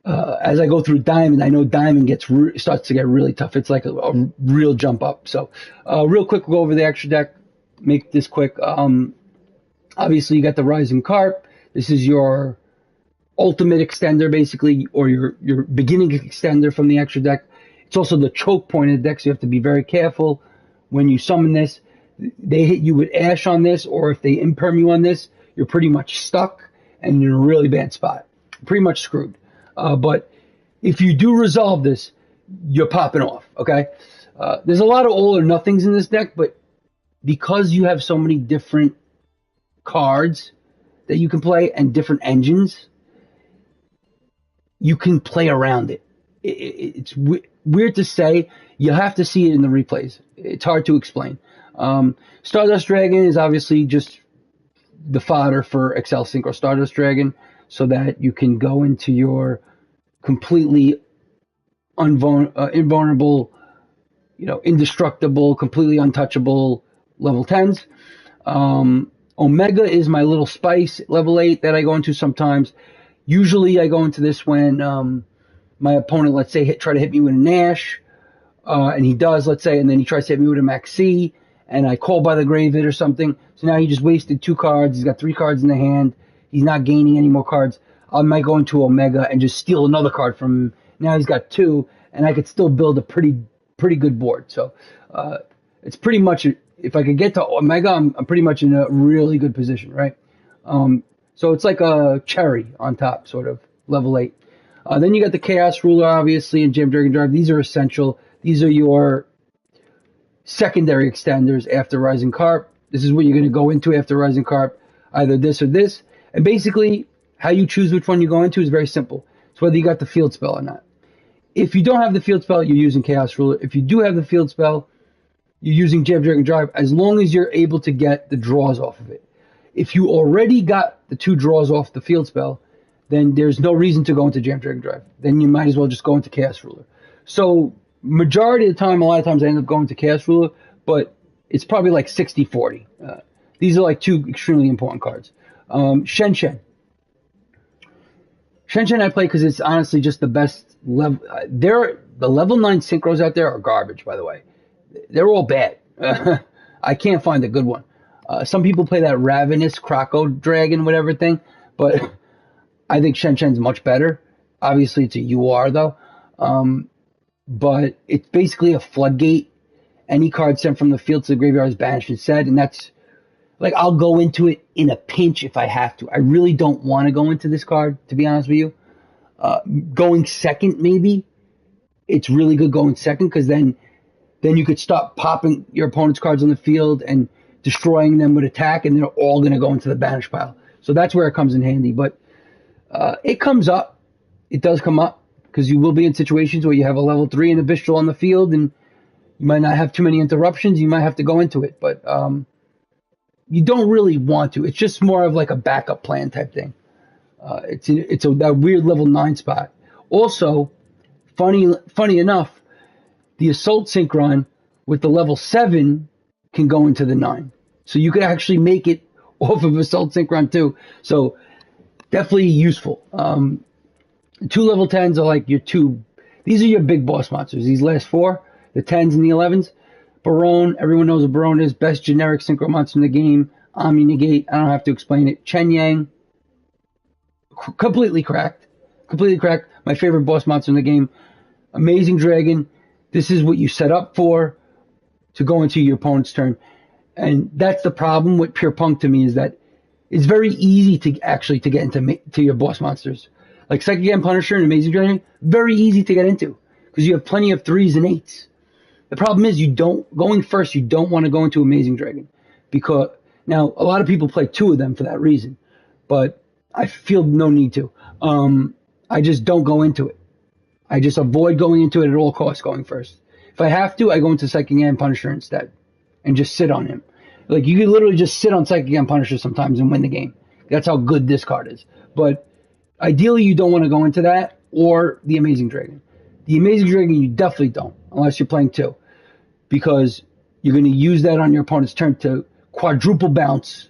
go through diamond, I know diamond starts to get really tough. It's like a real jump up. So real quick, we'll go over the extra deck. Make this quick. Obviously, you got the Rising Carp. This is your ultimate extender, basically, or your beginning extender from the extra deck. It's also the choke point of the deck, so you have to be very careful when you summon this. They hit you with Ash on this, or if they imperm you on this, you're pretty much stuck and you're in a really bad spot. Pretty much screwed. But if you do resolve this, you're popping off, okay? There's a lot of all or nothings in this deck, but because you have so many different cards that you can play and different engines, you can play around it. It's weird to say. You have to see it in the replays. It's hard to explain. Stardust Dragon is obviously just the fodder for Excel Synchro Stardust Dragon, so that you can go into your completely invulnerable, indestructible, completely untouchable level 10s. Omega is my little spice level 8 that I go into sometimes. Usually I go into this when my opponent, let's say, try to hit me with a Nash, and he does, let's say, and then he tries to hit me with a Maxi, and I call by the grave it or something. So now he just wasted 2 cards. He's got 3 cards in the hand. He's not gaining any more cards. I might go into Omega and just steal another card from him. Now he's got 2, and I could still build a pretty good board. So it's pretty much, if I could get to Omega, I'm pretty much in a really good position, right? So it's like a cherry on top, sort of, level 8. Then you got the Chaos Ruler, obviously, and Jam Dragon Drive. These are essential. These are your secondary extenders after Rising Carp. This is what you're going to go into after Rising Carp, either this or this. And basically, how you choose which one you go into is very simple. It's whether you got the field spell or not. If you don't have the field spell, you're using Chaos Ruler. If you do have the field spell, you're using Jam Dragon Drive, as long as you're able to get the draws off of it. If you already got the 2 draws off the field spell, then there's no reason to go into Jam Dragon Drive. Then you might as well just go into Chaos Ruler. So majority of the time, a lot of times I end up going to Chaos Ruler, but it's probably like 60-40. These are like 2 extremely important cards. Shen Shen. Shen Shen I play because it's honestly just the best level. The level 9 synchros out there are garbage, by the way. They're all bad. I can't find a good one. Some people play that Ravenous Croco Dragon, whatever thing, but I think Shen Shen's much better. Obviously, it's a UR, though. But it's basically a floodgate. Any card sent from the field to the graveyard is banished and said, and that's, like, I'll go into it in a pinch if I have to. I really don't want to go into this card, to be honest with you. Going second, maybe. It's really good going second, because then you could stop popping your opponent's cards on the field and destroying them with attack, and they're all going to go into the banish pile. So that's where it comes in handy. But it comes up. It does come up, because you will be in situations where you have a level 3 and a Bistral on the field, and you might not have too many interruptions. You might have to go into it. But you don't really want to. It's just more of like a backup plan type thing. It's that weird level 9 spot. Also, funny enough, the Assault Synchron with the level 7 can go into the 9. So you could actually make it off of Assault Synchron too. So definitely useful. 2 level 10s are like your 2. These are your big boss monsters. These last 4, the 10s and the 11s. Barone, everyone knows what Barone is. Best generic synchro monster in the game. Omni Negate, I don't have to explain it. Chen Yang, completely cracked. Completely cracked. My favorite boss monster in the game. Amazing Dragon. This is what you set up for to go into your opponent's turn. And that's the problem with pure Punk to me, is that it's very easy to get into your boss monsters. Like Psychic Gam Punisher and Amazing Dragon, very easy to get into. because you have plenty of 3s and 8s. The problem is going first, you don't want to go into Amazing Dragon, because now a lot of people play 2 of them for that reason, but I feel no need to. I just don't go into it. I just avoid going into it at all costs going first. If I have to, I go into Psychic and Punisher instead and just sit on him. Like, you can literally just sit on Psychic and Punisher sometimes and win the game. That's how good this card is. But ideally, you don't want to go into that or the Amazing Dragon. The Amazing Dragon, you definitely don't, unless you're playing 2, because you're going to use that on your opponent's turn to quadruple bounce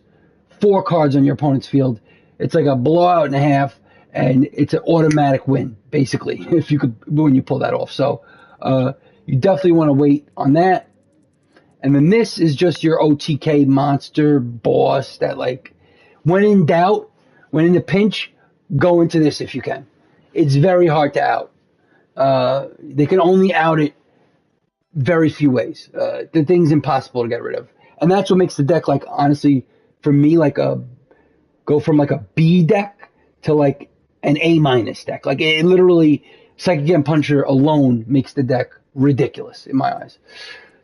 4 cards on your opponent's field. It's like a blowout and a half, and it's an automatic win, basically, if you could, when you pull that off. So you definitely want to wait on that. And then this is just your OTK monster boss that, like, when in doubt, when in a pinch, go into this if you can. It's very hard to out. They can only out it very few ways. The thing's impossible to get rid of. And that's what makes the deck, like, honestly, for me, like go from like a B deck to like an A- deck. Like, it literally, Psychic and Puncher alone makes the deck ridiculous in my eyes.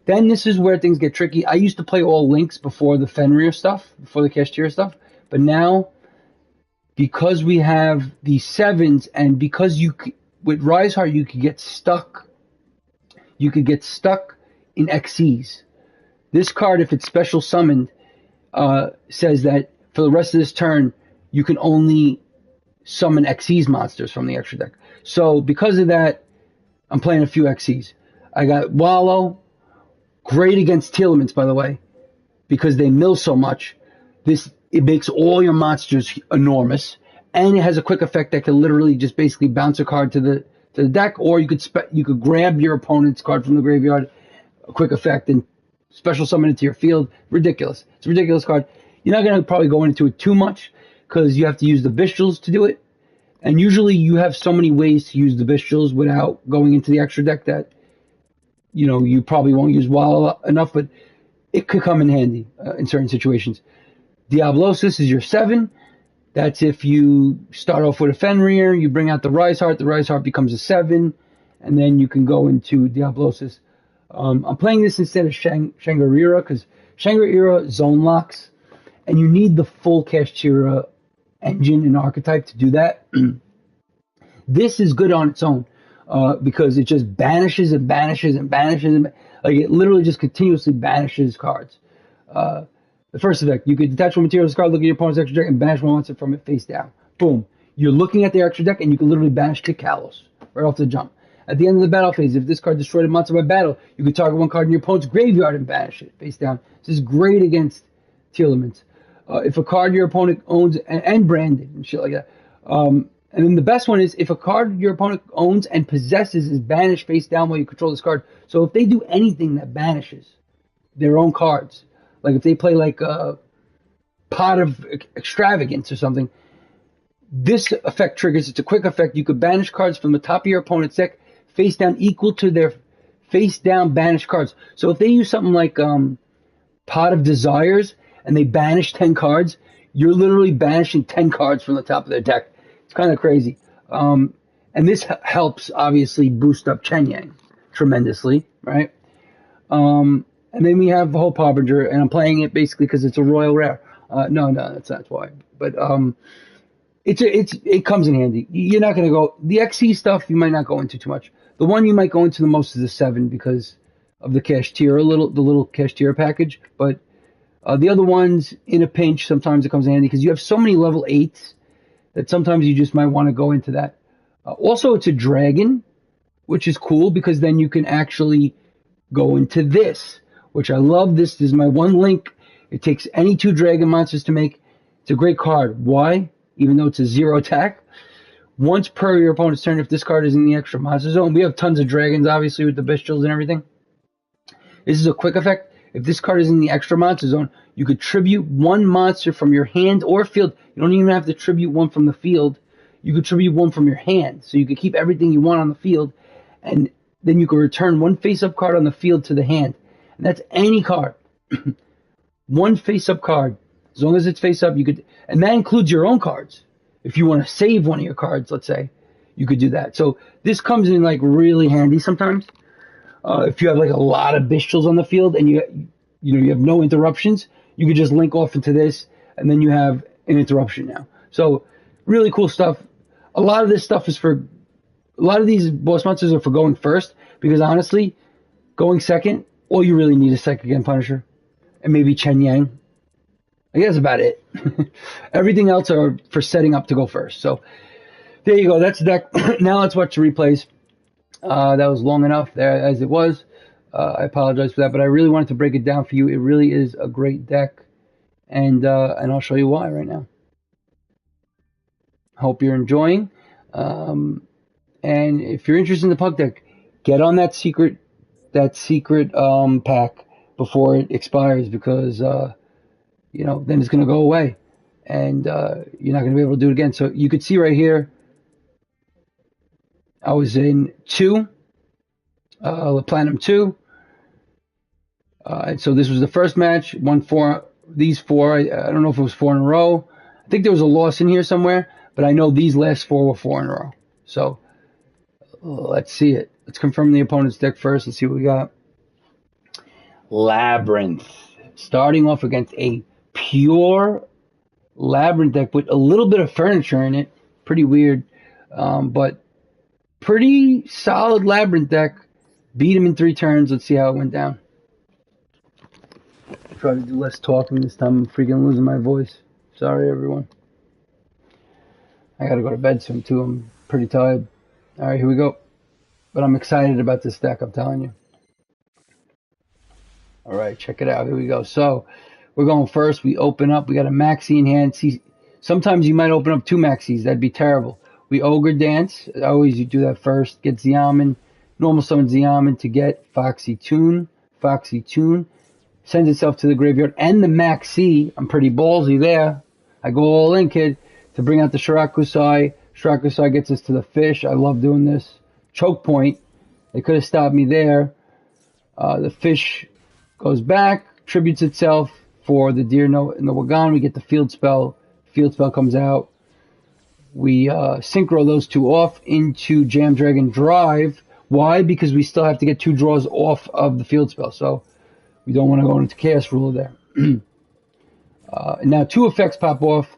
Then this is where things get tricky. I used to play all links before the Fenrir stuff, before the Kashtira stuff. But now, because we have the 7s, and because with Rise Heart, you could get stuck. You could get stuck in XCs. This card, if it's special summoned, says that for the rest of this turn, you can only summon XCs monsters from the extra deck. So because of that, I'm playing a few XCs. I got Wallow, great against Tearlaments, by the way, because they mill so much. It makes all your monsters enormous, and it has a quick effect that can literally just basically bounce a card to the deck, or you could grab your opponent's card from the graveyard, a quick effect, and special summon it to your field. Ridiculous. It's a ridiculous card. You're not going to probably go into it too much because you have to use the Bystials to do it. And usually you have so many ways to use the Bystials without going into the extra deck that, you know, you probably won't use Wallow enough, but it could come in handy in certain situations. Diablosis is your 7. That's if you start off with a Fenrir, you bring out the Rise Heart becomes a 7, and then you can go into Diablosis. I'm playing this instead of Shangri-La because Shangri-La zone locks, and you need the full Kashtira engine and archetype to do that. This is good on its own because it just banishes and banishes and banishes. Like, it literally just continuously banishes cards. The first effect, you could detach one materials card, look at your opponent's extra deck, and banish one monster from it face down. Boom. You're looking at the extra deck, and you can literally banish Kick Kalos right off the jump. At the end of the battle phase, if this card destroyed a monster by battle, you could target one card in your opponent's graveyard and banish it face down. This is great against Tearlaments. If a card your opponent owns and branded and shit like that. And then the best one is if a card your opponent owns and possesses is banished face down while you control this card. So if they do anything that banishes their own cards, like if they play like a Pot of Extravagance or something, this effect triggers. It's a quick effect. You could banish cards from the top of your opponent's deck face down equal to their face down banished cards. So if they use something like Pot of Desires and they banish 10 cards, you're literally banishing 10 cards from the top of their deck. It's kind of crazy. And this helps, obviously, boost up Chen Yang tremendously, right? And then we have the Hope Harbinger, and I'm playing it basically because it's a royal rare. No, that's why. But it comes in handy. You're not going to go... The XC stuff, you might not go into too much. The one you might go into the most is the 7 because of the Kashtira, the little Kashtira package. But the other ones, in a pinch, sometimes it comes in handy because you have so many level 8s that sometimes you just might want to go into that. Also, it's a dragon, which is cool because then you can actually go into this, which I love. This is my one link. It takes any 2 dragon monsters to make. It's a great card. Why? Even though it's a 0 attack. Once per your opponent's turn, if this card is in the extra monster zone, we have tons of dragons, obviously, with the Bystials and everything. This is a quick effect. If this card is in the extra monster zone, you could tribute 1 monster from your hand or field. You don't even have to tribute 1 from the field. You could tribute 1 from your hand. So you could keep everything you want on the field, and then you could return 1 face-up card on the field to the hand. And that's any card. 1 face-up card. As long as it's face-up, you could... And that includes your own cards. If you want to save one of your cards, let's say, you could do that. So this comes in like really handy sometimes. If you have like a lot of Bystials on the field and you have no interruptions, you could just link off into this, and then you have an interruption now. So really cool stuff. A lot of this stuff is for, a lot of these boss monsters are for going first, because honestly, going second, all you really need is Psychic Again Punisher and maybe Chen Yang. I guess that's about it. Everything else are for setting up to go first. So there you go. That's the deck. Now let's watch the replays. That was long enough there as it was. I apologize for that, but I really wanted to break it down for you. It really is a great deck, and I'll show you why right now. Hope you're enjoying. And if you're interested in the Punk deck, get on that secret pack before it expires, because then it's going to go away, and you're not going to be able to do it again. So you could see right here, I was in 2, Platinum 2, and so this was the first match. Won 4, these 4. I don't know if it was 4 in a row. I think there was a loss in here somewhere, but I know these last 4 were 4 in a row. So let's see it. Let's confirm the opponent's deck first. Let's see what we got. Labyrinth, starting off against a pure Labyrinth deck with a little bit of furniture in it. Pretty weird, but pretty solid Labyrinth deck. Beat him in 3 turns. Let's see how it went down. Try to do less talking this time. I'm freaking losing my voice. Sorry, everyone. I gotta go to bed soon, too. I'm pretty tired. All right, here we go. But I'm excited about this deck, I'm telling you. All right, check it out. Here we go. So we're going first. We open up. We got a Maxi in hand. See, sometimes you might open up 2 Maxis. That'd be terrible. We Ogre Dance. Always you do that first. Get Xiamen. Normal summon Xiamen to get Foxy Tune. Foxy Tune sends itself to the graveyard. And the Maxi. I'm pretty ballsy there. I go all in, kid, to bring out the Shirakusai. Shirakusai gets us to the fish. I love doing this. Choke point. They could have stopped me there. The fish goes back, tributes itself for the Deer Note in the Wagon. We get the field spell. Field spell comes out. We synchro those 2 off into Jam Dragon Drive. Why? Because we still have to get 2 draws off of the field spell. So we don't want to go into Chaos Ruler there. Now 2 effects pop off.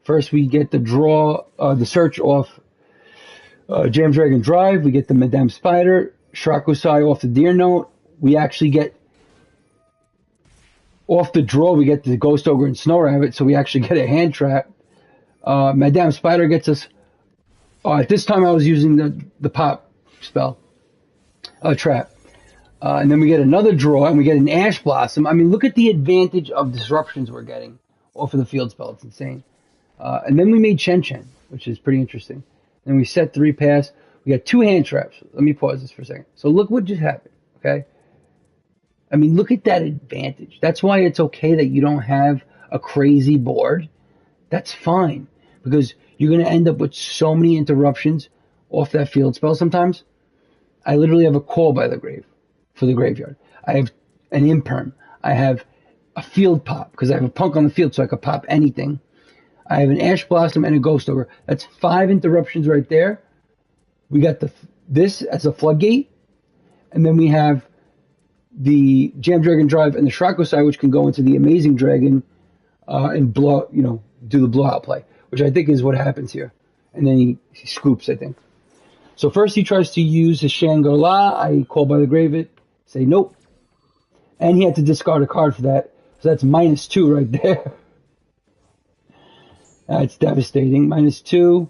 First we get the draw, the search off Jam Dragon Drive. We get the Madame Spider. Shirakusai off the Deer Note. We actually get off the draw, we get the Ghost Ogre and Snow Rabbit, so we actually get a hand trap. Madame Spider gets us. At this time, I was using the pop spell trap. And then we get another draw, and we get an Ash Blossom. I mean, look at the advantage of disruptions we're getting off of the field spell. It's insane. And then we made Chen Chen, which is pretty interesting. Then we set 3 pass. We got 2 hand traps. Let me pause this for a second. So look what just happened, okay? I mean, look at that advantage. That's why it's okay that you don't have a crazy board. That's fine, because you're going to end up with so many interruptions off that field spell sometimes. I literally have a Call by the Grave for the graveyard. I have an Imperm. I have a field pop, because I have a Punk on the field, so I could pop anything. I have an Ash Blossom and a Ghost Ogre. That's 5 interruptions right there. We got this as a floodgate, and then we have the Jam Dragon Drive and the Shirakusai, which can go into the Amazing Dragon and blow, do the blowout play, which I think is what happens here. And then he scoops, I think. So first he tries to use his Shangri-La. I Call by the Grave it, say nope. And he had to discard a card for that. So that's -2 right there. That's devastating. -2.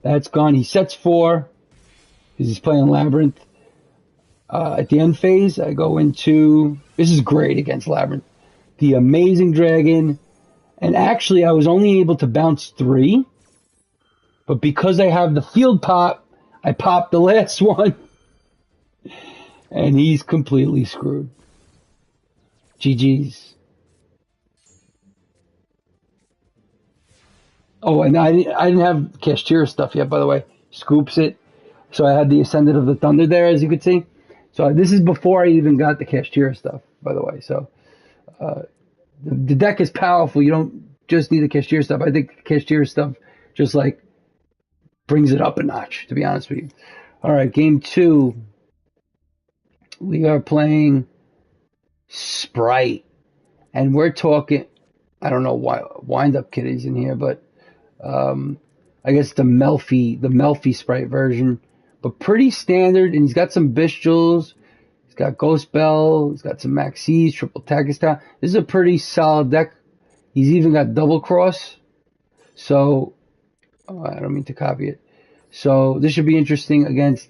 That's gone. He sets 4 because he's playing Labyrinth. At the end phase, I go into, this is great against Labyrinth, the Amazing Dragon, and actually I was only able to bounce 3, but because I have the field pop, I popped the last one, and he's completely screwed. GG's. Oh, and I didn't have Kashtira stuff yet, by the way. Scoops it. So I had the Ascendant of the Thunder there, as you could see. So this is before I even got the Kashtira stuff, by the way. So the deck is powerful. You don't just need the Kashtira stuff. I think the Kashtira stuff just like brings it up a notch, to be honest with you. All right, game 2. We are playing Spright, and we're talking. I don't know why Wind-Up Kitty's in here, but I guess the Melfi Spright version, but pretty standard. And he's got some Bystials. He's got Ghost Bell. He's got some Maxis, triple Takistan. This is a pretty solid deck. He's even got double cross. So I don't mean to copy it. So this should be interesting against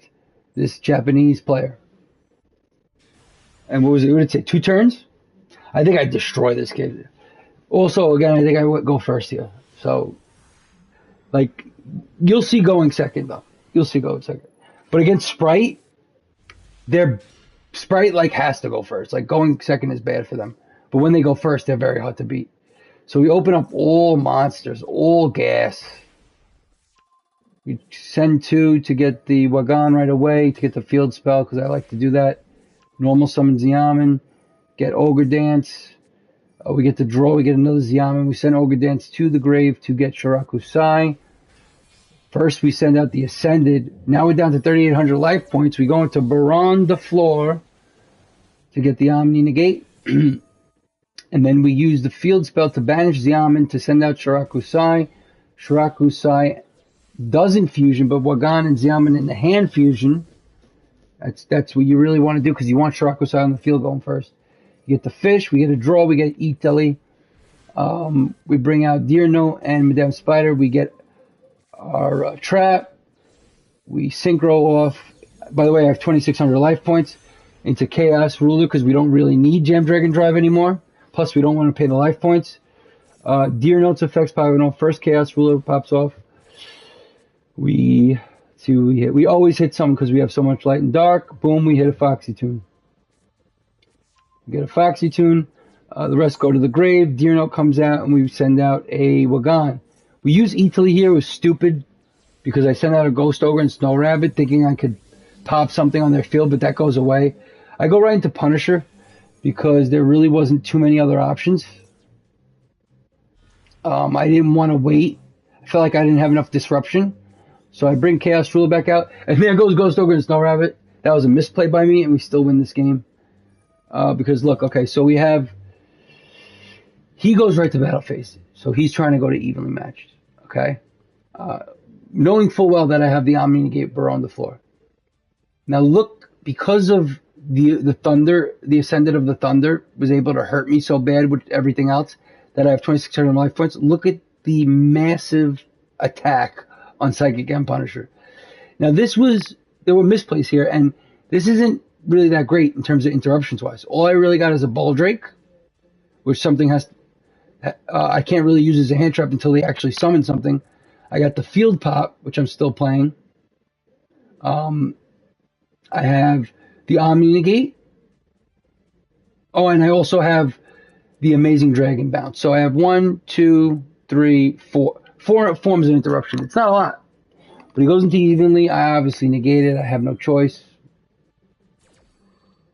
this Japanese player. And what was it? What did it say? 2 turns? I think I'd destroy this kid. Also, again, I think I would go first here. So, like, you'll see going second, though. You'll see going second. But against Spright, Spright, like, has to go first. Like, going second is bad for them. But when they go first, they're very hard to beat. So we open up all monsters, all gas. We send 2 to get the Wagan right away, to get the field spell, because I like to do that. Normal summon Xiamen, get Ogre Dance. We get the draw, we get another Xiamen. We send Ogre Dance to the grave to get Shirakusai. First, we send out the Ascended. Now we're down to 3,800 life points. We go into Baron the Floor to get the Omni Negate. And then we use the field spell to banish Xiamen to send out Shirakusai. Shirakusai doesn't fusion, but Wagan and Xiamen in the hand fusion. That's what you really want to do, because you want Shirakusai on the field going first. You get the fish, we get a draw, we get Italy. We bring out Deer Note and Madame Spider. We get our trap. We synchro off. By the way, I have 2,600 life points into Chaos Ruler, because we don't really need Jam Dragon Drive anymore. Plus, we don't want to pay the life points. Deer Note's effects pop off. First Chaos Ruler pops off. We always hit something because we have so much light and dark. Boom, we hit a Foxy Tune. We get a Foxy Tune. The rest go to the grave. Deer Note comes out, and we send out a Wagan. We use Italy here. It was stupid because I sent out a Ghost Ogre and Snow Rabbit thinking I could pop something on their field, but that goes away. I go right into Punisher because there really wasn't too many other options. I didn't want to wait. I felt like I didn't have enough disruption. So I bring Chaos Ruler back out, and there goes Ghost Ogre and Snow Rabbit. That was a misplay by me, and we still win this game. Because look, okay, so we have, he goes right to battle phase. So he's trying to go to evenly matched, okay? Knowing full well that I have the Omni Negate Baron on the floor. Now look, because of the Thunder, the Ascendant of the Thunder was able to hurt me so bad with everything else that I have 2,600 life points. Look at the massive attack on Psychic and Punisher. Now there were misplays here, and this isn't really that great in terms of interruptions wise. All I really got is a Baldrake, which something I can't really use as a hand trap until they actually summon something. I got the Field Pop, which I'm still playing. I have the Omni Negate. Oh, and I also have the Amazing Dragon Bounce. So I have 1, 2, 3, 4 forms of interruption. It's not a lot. But he goes into evenly. I obviously negate it. I have no choice.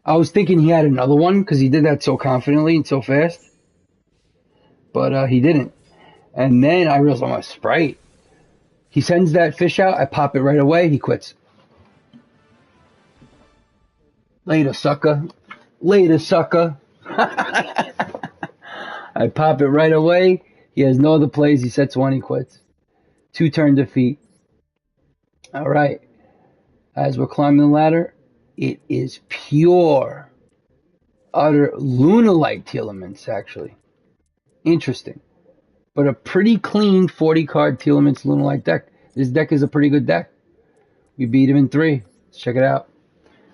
I was thinking he had another one because he did that so confidently and so fast. But he didn't. And then I realized, I'm a Spright. He sends that fish out. I pop it right away. He quits. Later, sucker. Later, sucker. I pop it right away. He has no other plays. He sets 1. He quits. 2-turn defeat. All right. As we're climbing the ladder, it is pure, utter Lunalight Tearlaments, actually. Interesting. But a pretty clean 40-card Tearlaments Lunalight deck. This deck is a pretty good deck. We beat him in 3. Let's check it out.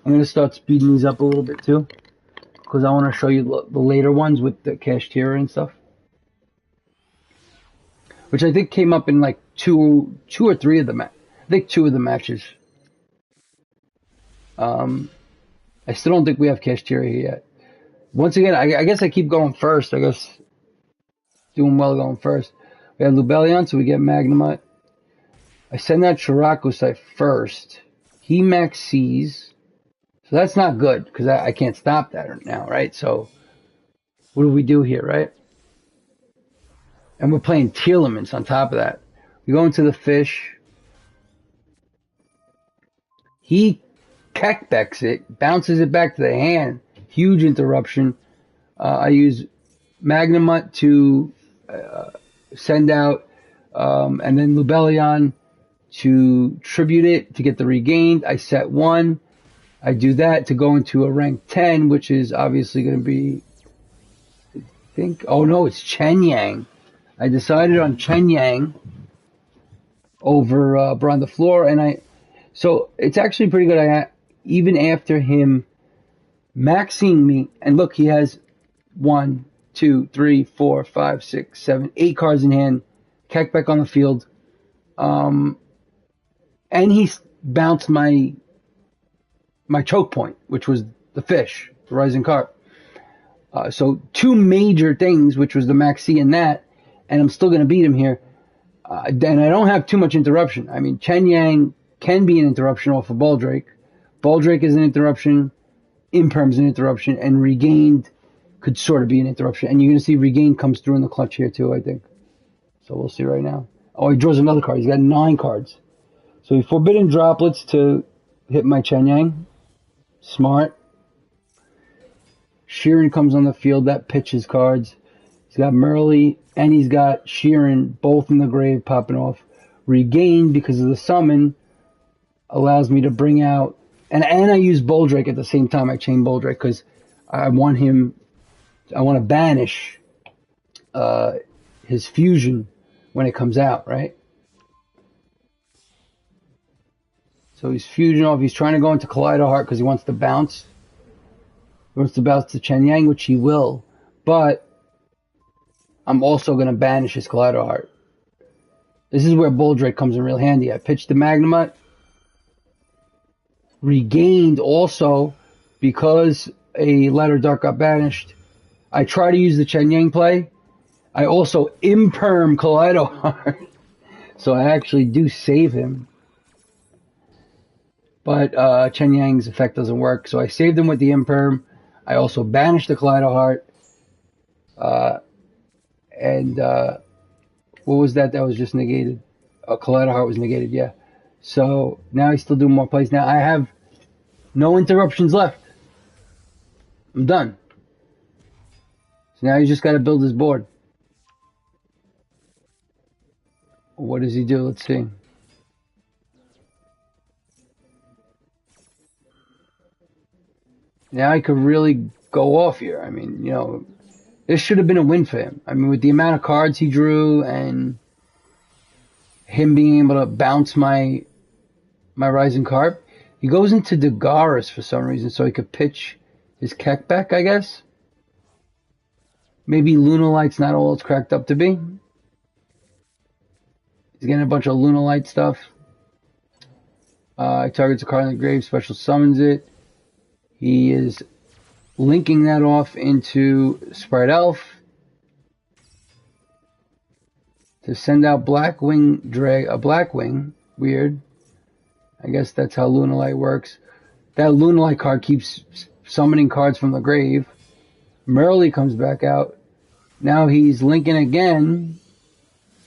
I'm going to start speeding these up a little bit, too, because I want to show you the later ones with the Kashtira and stuff, which I think came up in like two or three of the matches. I think 2 of the matches. I still don't think we have Kashtira here yet. Once again, I guess I keep going first. I guess doing well going first. We have Lubellion, so we get Magnemite. I send out Shirakusai first. He maxes. So that's not good, because I can't stop that now, right? So what do we do here, right? And we're playing Tearlaments on top of that. We go into the fish. He Kekbecks it, bounces it back to the hand. Huge interruption. I use Magnemite to send out, and then Lubellion to tribute it to get the regained. I set 1. I do that to go into a rank 10, which is obviously going to be, I think, oh no, it's Chen Yang. I decided on Chen Yang over Brawn the Floor, and so it's actually pretty good. Even after him maxing me, and look, he has 1, 2, 3, 4, 5, 6, 7, 8 cards in hand, Kekbec on the field, and he bounced my choke point, which was the fish, the rising carp. So 2 major things, which was the maxi and that, and I'm still going to beat him here. And I don't have too much interruption. I mean, Chen Yang can be an interruption off of Baldrake. Baldrake is an interruption. Imperm's an interruption. And Regained could sort of be an interruption. And you're going to see Regained comes through in the clutch here too, I think. So we'll see right now. Oh, he draws another card. He's got 9 cards. So he Forbidden Droplets to hit my Chen Yang. Smart. Sheeran comes on the field. That pitches cards. He's got Merly and he's got Sheeran both in the grave popping off. Regained because of the summon allows me to bring out, and I use Boldrake at the same time. I chain Boldrake because I want to banish his fusion when it comes out, right? So he's fusion off. He's trying to go into Kaleido Heart because he wants to bounce. He wants to bounce to Chen Yang, which he will, but I'm also going to banish his Kaleido Heart. This is where Boldrake comes in real handy. I pitched the Magnemite. Regained also because a Letter Dark got banished. I try to use the Chen Yang play. I also imperm Kaleido Heart. So I actually do save him. But Chen Yang's effect doesn't work. So I saved him with the imperm. I also banished the Kaleido Heart. And what was that was just negated? Kaleido Heart was negated, yeah. So now he's still doing more plays. Now I have no interruptions left. I'm done. So now he's just got to build his board. What does he do? Let's see. Now he could really go off here. I mean, you know, this should have been a win for him. I mean, with the amount of cards he drew and him being able to bounce my Rising Carp, he goes into Dagaris for some reason so he could pitch his Kekbec, I guess. Maybe Lunarlight's not all it's cracked up to be. He's getting a bunch of Lunarlight stuff. He targets a card in the grave, special summons it. He is linking that off into Spright Elf to send out Blackwing. Weird. I guess that's how Lunarlight works. That Lunarlight card keeps summoning cards from the grave. Merly comes back out. Now he's linking again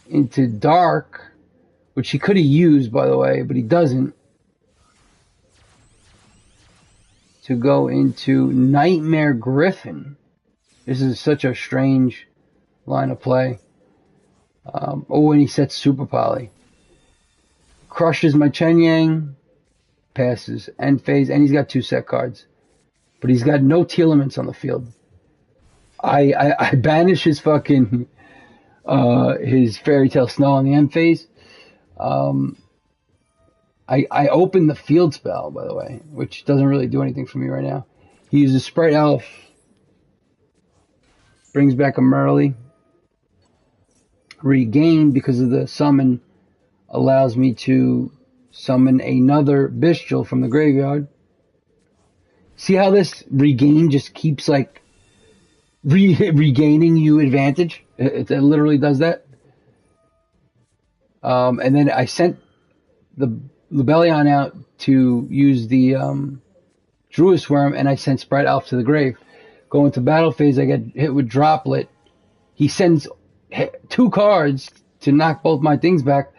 into Dark, which he could have used, by the way, but he doesn't. To go into Nightmare Griffin. This is such a strange line of play. And he sets Super Poly. Crushes my Chen Yang. Passes. End phase. And he's got 2 set cards. But he's got no Tearlaments on the field. I banish his fucking his Fairy Tale Snow on the end phase. I opened the field spell, by the way, which doesn't really do anything for me right now. He uses Spright Elf. Brings back a Merly. Regain, because of the summon, allows me to summon another Bystial from the graveyard. See how this Regain just keeps, like, regaining you advantage? It literally does that. And then I sent the Lubellion out to use the Druid Swarm, and I sent Spright Elf to the grave. Go into battle phase, I get hit with Droplet. He sends 2 cards to knock both my things back.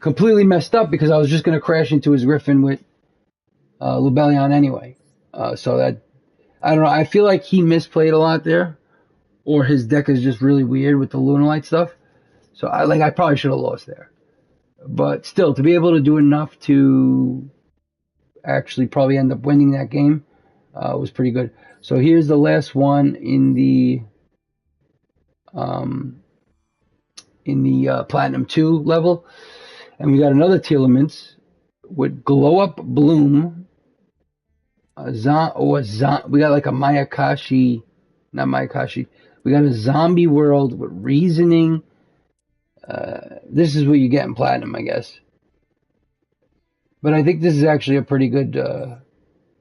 Completely messed up because I was just going to crash into his Griffin with Lubellion anyway. So that, I don't know. I feel like he misplayed a lot there, or his deck is just really weird with the Lunalite stuff. So I probably should have lost there. But still, to be able to do enough to actually probably end up winning that game was pretty good. So here's the last one um, in the Platinum 2 level. And we got another Tearlaments with Glow Up Bloom. We got like a Mayakashi, not Mayakashi. We got a zombie world with reasoning. This is what you get in Platinum, I guess. But I think this is actually a pretty good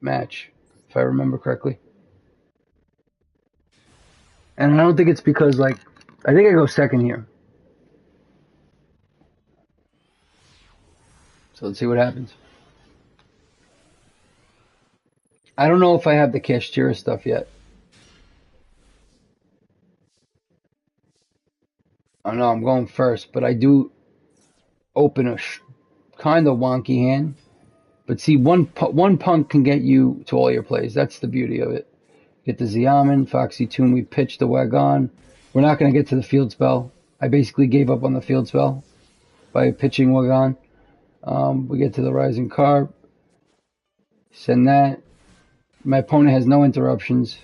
match, if I remember correctly. And I don't think it's because, like, I think I go second here. So let's see what happens. I don't know if I have the Kashtira stuff yet. I know I'm going first, but I do open a kind of wonky hand. But see, one punk can get you to all your plays. That's the beauty of it. Get the Xiamen, Foxy Tomb, we pitch the Wagon. We're not going to get to the field spell. I basically gave up on the field spell by pitching Wagon. We get to the Rising Carp. Send that. My opponent has no interruptions.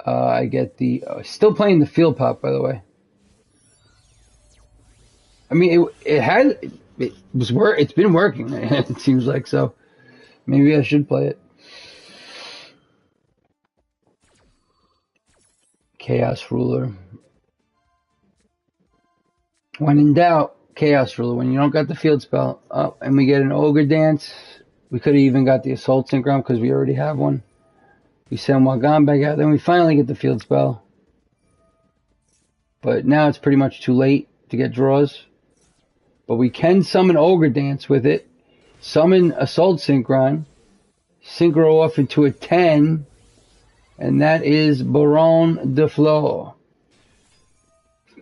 I get the... still playing the field pop, by the way. I mean, it's been working. It seems like, so maybe I should play it. Chaos Ruler. When in doubt, Chaos Ruler. When you don't got the field spell. Oh, and we get an Ogre Dance. We could have even got the Assault Synchron because we already have one. We send Wagon back out. Then we finally get the field spell. But now it's pretty much too late to get draws. But we can summon Ogre Dance with it. Summon Assault Synchron. Synchro off into a 10. And that is Baron de Fleur.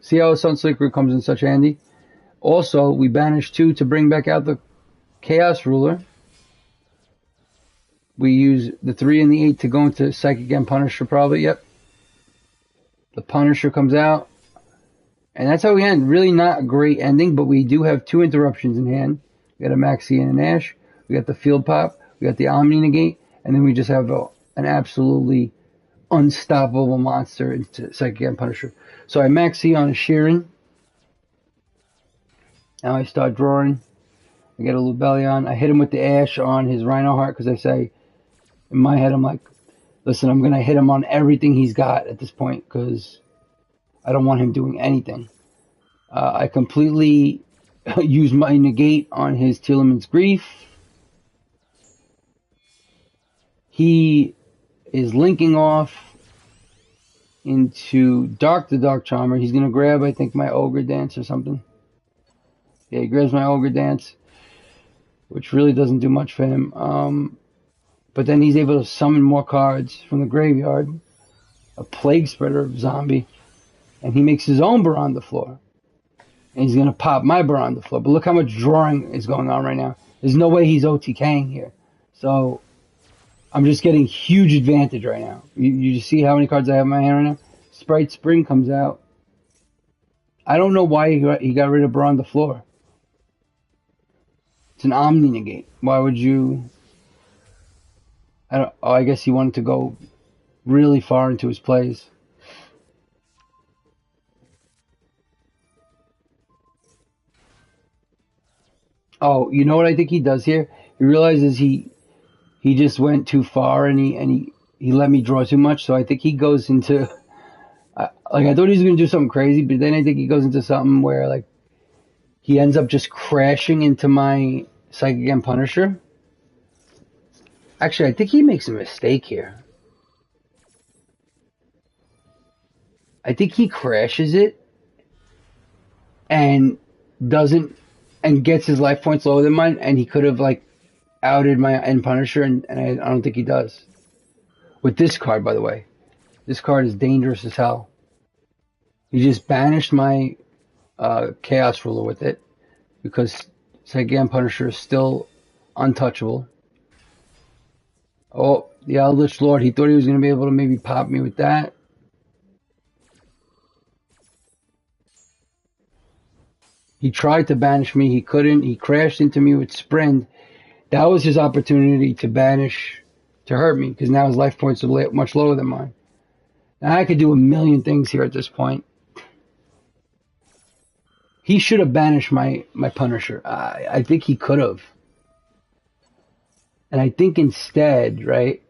See how Assault Synchro comes in such handy? Also, we banish 2 to bring back out the Chaos Ruler. We use the 3 and the 8 to go into Psychic and Punisher probably. Yep. The Punisher comes out. And that's how we end. Really not a great ending, but we do have 2 interruptions in hand. We got a Maxi and an Ash. We got the Field Pop. We got the Omni Negate. And then we just have an absolutely unstoppable monster into Psychic and Punisher. So I Maxi on a Sheeran. Now I start drawing. I get a Lubellion. I hit him with the Ash on his Rhino Heart because I say, in my head, I'm like, listen, I'm going to hit him on everything he's got at this point because I don't want him doing anything. I completely use my negate on his Tearlaments Grief. He is linking off into the Dark Charmer. He's going to grab, I think, my Ogre Dance or something. Yeah, he grabs my Ogre Dance, which really doesn't do much for him. But then he's able to summon more cards from the graveyard. A Plague Spreader Zombie. And he makes his own Baron de Fleur. And he's going to pop my Baron de Fleur. But look how much drawing is going on right now. There's no way he's OTKing here. So I'm just getting huge advantage right now. You see how many cards I have in my hand right now? Spright Spring comes out. I don't know why he got rid of Baron de Fleur. It's an Omni Negate. Why would you... I guess he wanted to go really far into his plays. Oh, you know what I think he does here? He realizes he just went too far and he let me draw too much. So I think he goes into I thought he was going to do something crazy, but then I think he goes into something where like he ends up just crashing into my Psychic and Punisher. Actually, I think he makes a mistake here. I think he crashes it and gets his life points lower than mine, and he could have like outed my End Punisher, and I don't think he does. With this card, by the way. This card is dangerous as hell. He just banished my Chaos Ruler with it, because Psychic and Punisher is still untouchable. Oh, the Eldritch Lord. He thought he was going to be able to maybe pop me with that. He tried to banish me. He couldn't. He crashed into me with Sprint. That was his opportunity to banish, to hurt me, because now his life points are much lower than mine. Now I could do a million things here at this point. He should have banished my Punisher. I think he could have. And I think instead, right?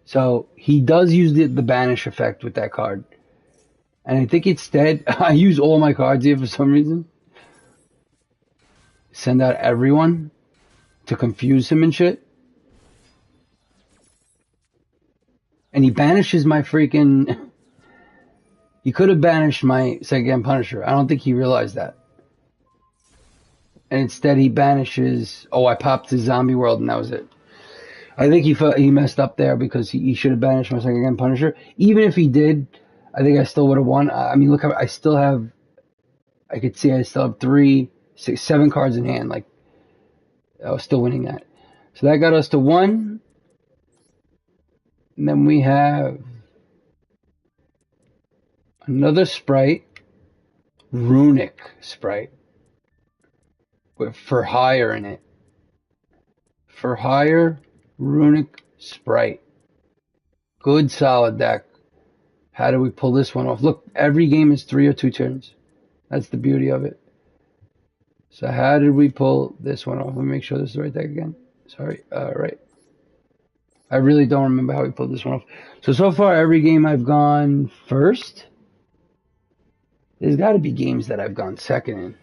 So he does use the banish effect with that card. And I think instead, I use all my cards here for some reason. Send out everyone to confuse him and shit. And he banishes my freaking... He could have banished my second Punisher. I don't think he realized that. And instead he banishes... Oh, I popped his zombie world and that was it. I think he messed up there because he should have banished my second Punisher. Even if he did, I think I still would have won. I mean, look, I still have... I could see I still have 7 cards in hand. Like, I was still winning that. So that got us to 1. And then we have another Spright, Runic Spright, with For Hire in it. For Hire, Runic Spright. Good solid deck. How do we pull this one off? Look, every game is 3 or 2 turns. That's the beauty of it. So how did we pull this one off? Let me make sure this is the right deck again. Sorry. Right. I really don't remember how we pulled this one off. So far, every game I've gone first. There's got to be games that I've gone second in.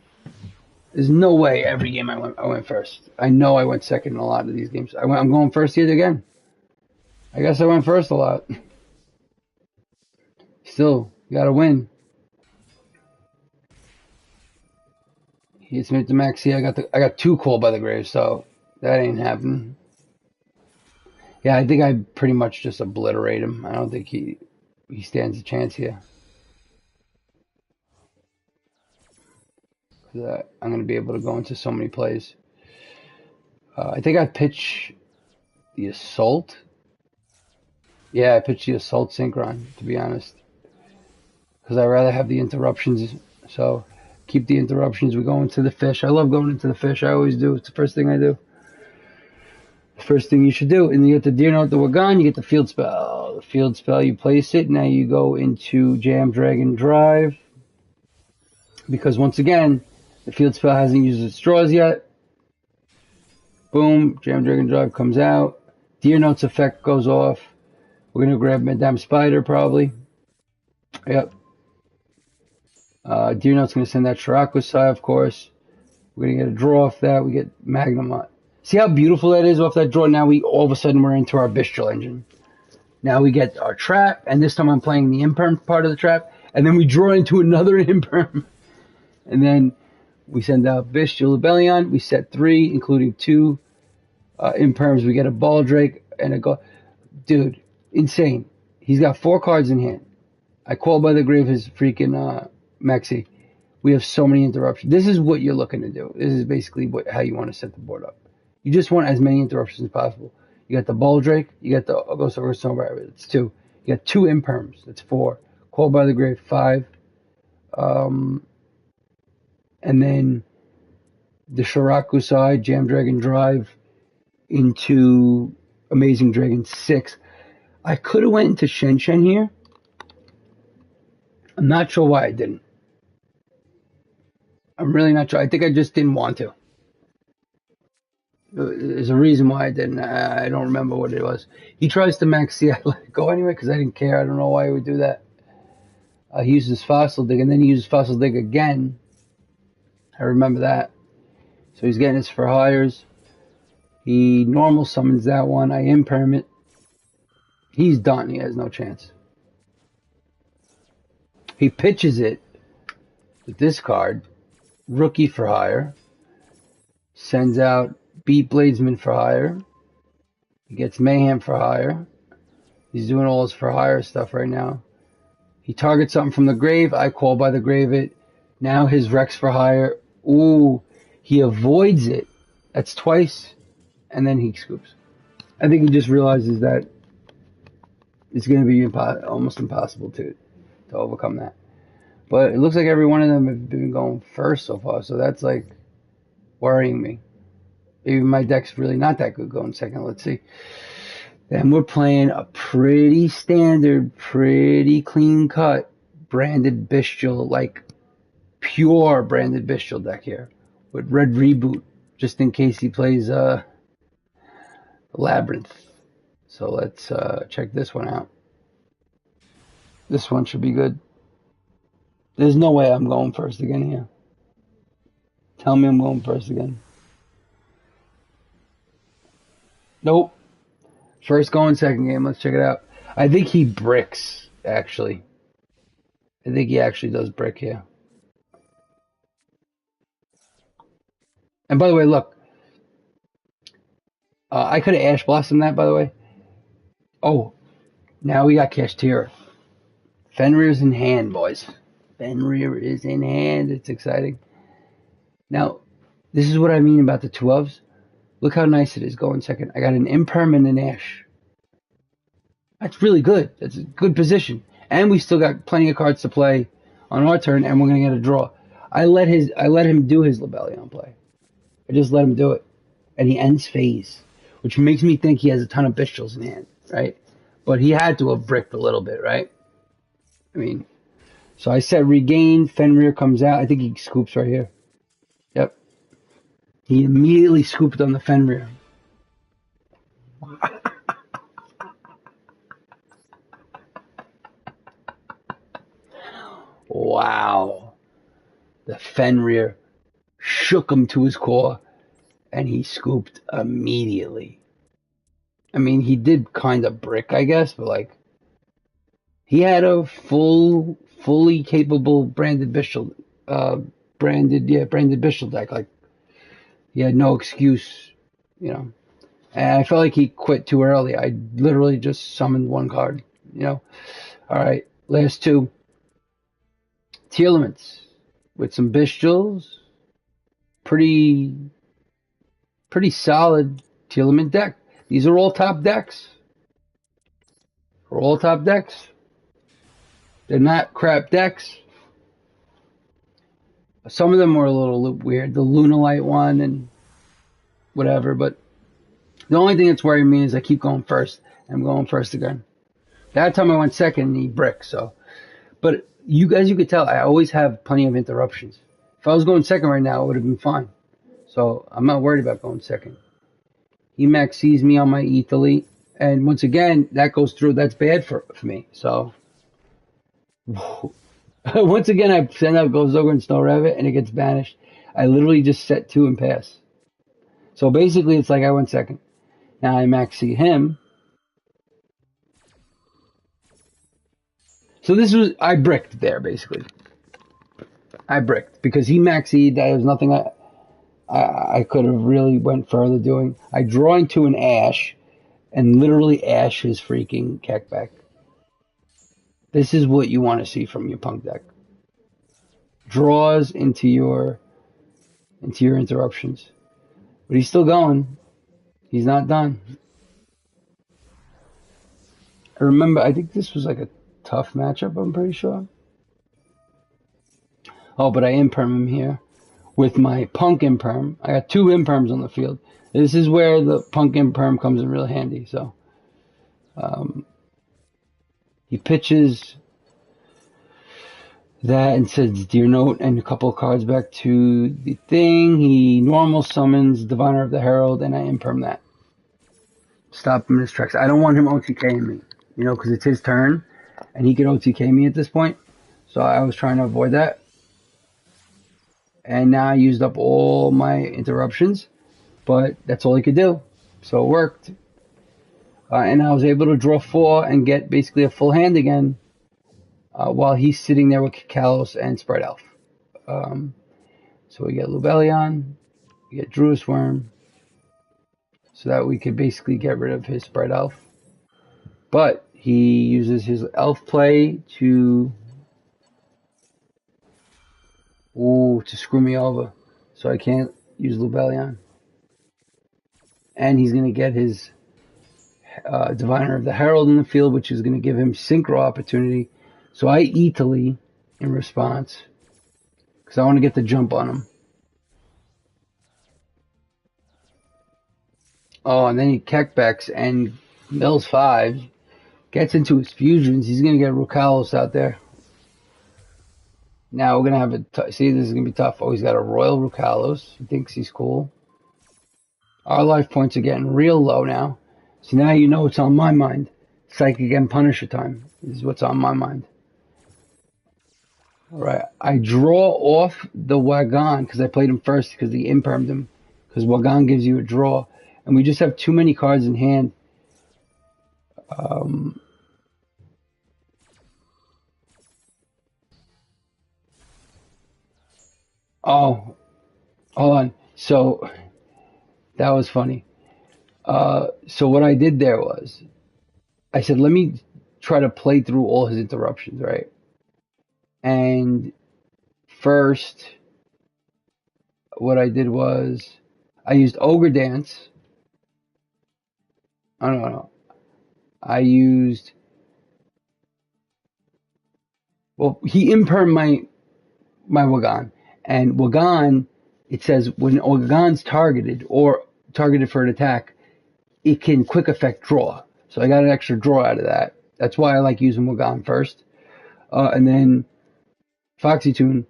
There's no way every game I went first. I know I went second in a lot of these games. I'm going first here again. I guess I went first a lot. Still, you got to win. He hits me with the max. See, I got 2 Called by the Grave, so that ain't happening. Yeah, I think I pretty much just obliterate him. I don't think he stands a chance here. I'm going to be able to go into so many plays. I think I pitch the Assault. Yeah, I pitched the Assault Synchron, to be honest. Because I'd rather have the interruptions. So keep the interruptions. We go into the fish. I love going into the fish. I always do. It's the first thing I do. The first thing you should do. And you get the Deer Note, the Wagon. You get the Field Spell. The Field Spell, you place it. Now you go into Jam, Dragon, Drive. Because once again, the Field Spell hasn't used its draws yet. Boom. Jam, Dragon, Drive comes out. Deer Note's effect goes off. We're going to grab Madame Spider, probably. Yep. Deer Note's going to send that Shirakusai, of course. We're going to get a draw off that. We get Magnamot. See how beautiful that is off that draw? Now all of a sudden we're into our Bestial engine. Now we get our trap, and this time I'm playing the Imperm part of the trap, and then we draw into another Imperm. And then we send out Bestial Rebellion. We set 3, including 2 Imperms. We get a Baldrake and a go. Dude, insane. He's got 4 cards in hand. I Called by the Grave his freaking Maxi. We have so many interruptions. This is what you're looking to do. This is basically how you want to set the board up. You just want as many interruptions as possible. You got the Baldrake. You got the Ghost of Earthstone. That's 2. You got 2 Imperms. That's 4. Called by the Grave, 5. And then the Shirakusai, Jam Dragon Drive into Amazing Dragon, 6. I could have went into Shen Shen here. I'm not sure why I didn't. I'm really not sure. I think I just didn't want to. There's a reason why I didn't. I don't remember what it was. He tries to max C. I let it go anyway because I didn't care. I don't know why he would do that. He uses Fossil Dig, and then he uses Fossil Dig again. I remember that. So he's getting his For Hires. He normal summons that one. I Imperm it. He's done. He has no chance. He pitches it with this card. Rookie For Hire. Sends out Beat Bladesman For Hire. He gets Mayhem For Hire. He's doing all his For Hire stuff right now. He targets something from the grave. I Call by the Grave it. Now his Rex For Hire. Ooh. He avoids it. That's twice. And then he scoops. I think he just realizes that it's going to be almost impossible to overcome that. But it looks like every one of them have been going first so far, so that's like worrying me. Even my deck's really not that good going second. Let's see. And we're playing a pretty standard, pretty clean cut branded bestial, like pure branded bestial deck here with red reboot, just in case he plays Labyrinth. So let's check this one out. This one should be good. There's no way I'm going first again here. Tell me I'm going first again. Nope. First going, second game. Let's check it out. I think he bricks, actually. I think he actually does brick here. And by the way, look. I could have Ash Blossomed that, by the way. Oh, now we got Kashtira. Fenrir's in hand, boys. Fenrir is in hand. It's exciting. Now, this is what I mean about the two ofs. Look how nice it is going second. I got an Imperm and an Ash. That's really good. That's a good position. And we still got plenty of cards to play on our turn, and we're going to get a draw. I let him do his Lebellion play. I just let him do it. And he ends phase, which makes me think he has a ton of Bystials in hand, right? But he had to have bricked a little bit, right? I mean, so I said regain, Fenrir comes out. I think he scoops right here. Yep. He immediately scooped on the Fenrir. Wow. The Fenrir shook him to his core, and he scooped immediately. I mean, he did kind of brick, I guess, but like, he had a fully capable branded Bestial, branded Bestial deck. Like, he had no excuse, you know. And I felt like he quit too early. I literally just summoned one card, you know. All right, last two. Tearlaments with some Bystials. Pretty solid Tearlament deck. These are all top decks. They're all top decks. They're not crap decks. Some of them were a little weird. The Lunalite one and whatever, but the only thing that's worrying me is I keep going first. I'm going first again. That time I went second and he bricked, so. But you guys, you could tell, I always have plenty of interruptions. If I was going second right now, it would have been fine. So I'm not worried about going second. Emax sees me on my Ethelite, and once again, that goes through. That's bad for me. So once again, I send out Gozogre and Snow Rabbit, and it gets banished. I literally just set 2 and pass. So basically, it's like I went second. Now I max see him. So this was, I bricked there, basically. I bricked because he maxied. There was nothing I could have really went further doing. I draw into an Ash and literally Ash his freaking Kekback. This is what you want to see from your Punk deck. Draws into your interruptions. But he's still going. He's not done. I remember, I think this was like a tough matchup, I'm pretty sure. Oh, but I imperm him here with my Punk imperm. I got 2 imperms on the field. This is where the Punk imperm comes in real handy. So he pitches that and says Dear Note and a couple of cards back to the thing. He normal summons Diviner of the Herald, and I imperm that. Stop him in his tracks. I don't want him OTKing me, you know, because it's his turn, and he could OTK me at this point. So I was trying to avoid that. And now I used up all my interruptions, but that's all he could do. So it worked. And I was able to draw 4 and get basically a full hand again while he's sitting there with Kalos and Spright Elf. So we get Lebellion, we get Druis Worm, so that we could basically get rid of his Spright Elf. But he uses his Elf play to screw me over. So I can't use Lebellion. And he's going to get his Diviner of the Herald in the field, which is going to give him synchro opportunity. So I Italy in response because I want to get the jump on him. Oh, and then he Kekbecks and mills 5, gets into his fusions. He's going to get Rukalos out there. Now we're going to have a see, this is going to be tough. Oh, he's got a Royal Rukalos. He thinks he's cool. Our life points are getting real low now. So now you know what's on my mind. Psychic and Punisher time. This is what's on my mind. Alright, I draw off the Wagon because I played him first because he impermed him. Because Wagon gives you a draw. And we just have too many cards in hand. Oh, hold on. So, that was funny. So what I did there was, I said, let me try to play through all his interruptions, right? And first, what I did was, I used Ogre Dance. No. I used, well, he impermed my Wagon. And Wagon, it says when Wagon's targeted or targeted for an attack, it can quick effect draw. So I got an extra draw out of that. That's why I like using Wagon first. And then Foxy Tune,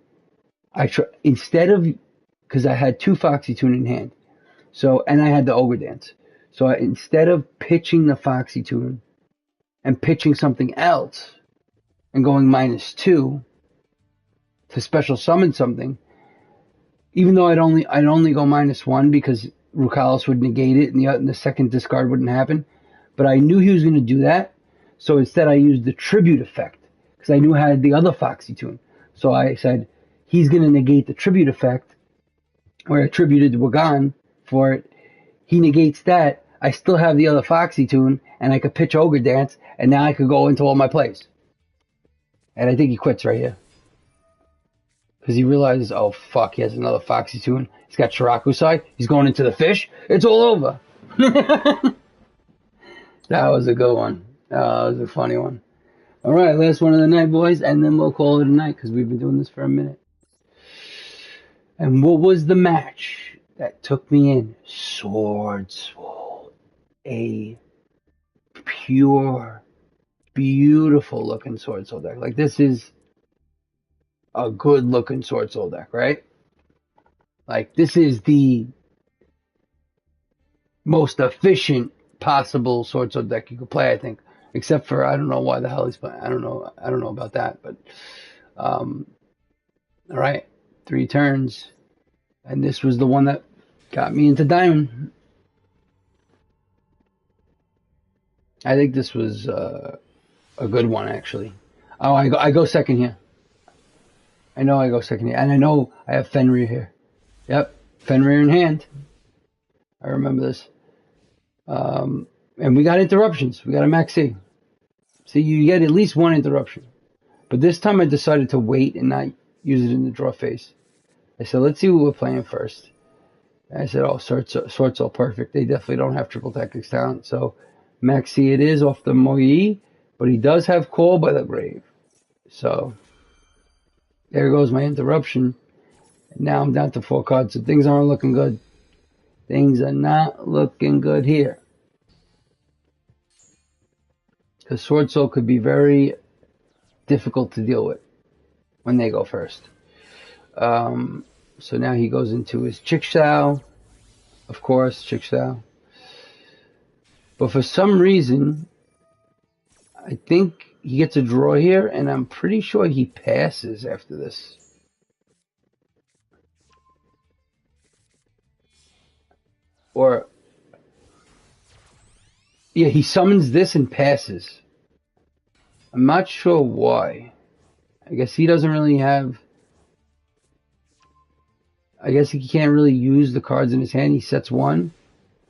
instead of, because I had 2 Foxy Tune in hand. So, and I had the Ogre Dance. So instead of pitching the Foxy Tune and pitching something else and going -2 to special summon something, even though I'd only go -1 because Rukalos would negate it and the second discard wouldn't happen. But I knew he was going to do that. So instead I used the tribute effect because I knew I had the other Foxy Tune. So I said, he's going to negate the tribute effect, where I attributed Wagon for it. He negates that. I still have the other Foxy Tune, and I could pitch Ogre Dance, and now I could go into all my plays. And I think he quits right here. Because he realizes, oh fuck, he has another Foxy Tune. He's got Shirakusai. He's going into the fish. It's all over. That was a good one. That was a funny one. All right, last one of the night, boys, and then we'll call it a night because we've been doing this for a minute. And what was the match that took me in? Swordsoul. A pure, beautiful looking Swordsoul deck. Like, this is a good looking Swordsoul deck, right? Like, this is the most efficient possible Swordsoul deck you could play, I think. Except for, I don't know why the hell he's playing. I don't know about that, but all right, 3 turns, and this was the one that got me into Diamond. I think this was a good one, actually. Oh, I go second here. I know I go second here, and I know I have Fenrir here. Yep, Fenrir in hand. I remember this. And we got interruptions. We got a maxi. See, you get at least 1 interruption. But this time I decided to wait and not use it in the draw phase. I said, let's see what we're playing first. And I said, oh, Swordsoul, perfect. They definitely don't have triple tactics talent. So maxi it is off the Moyi, but he does have Call by the Grave. So there goes my interruption. And now I'm down to 4 cards. So things aren't looking good. Things are not looking good here. Because Swordsoul could be very difficult to deal with when they go first. So now he goes into his Chiksao. Of course, Chiksao. But for some reason, I think he gets a draw here, and I'm pretty sure he passes after this. Or, yeah, he summons this and passes. I'm not sure why. I guess he doesn't really have... I guess he can't really use the cards in his hand. He sets 1,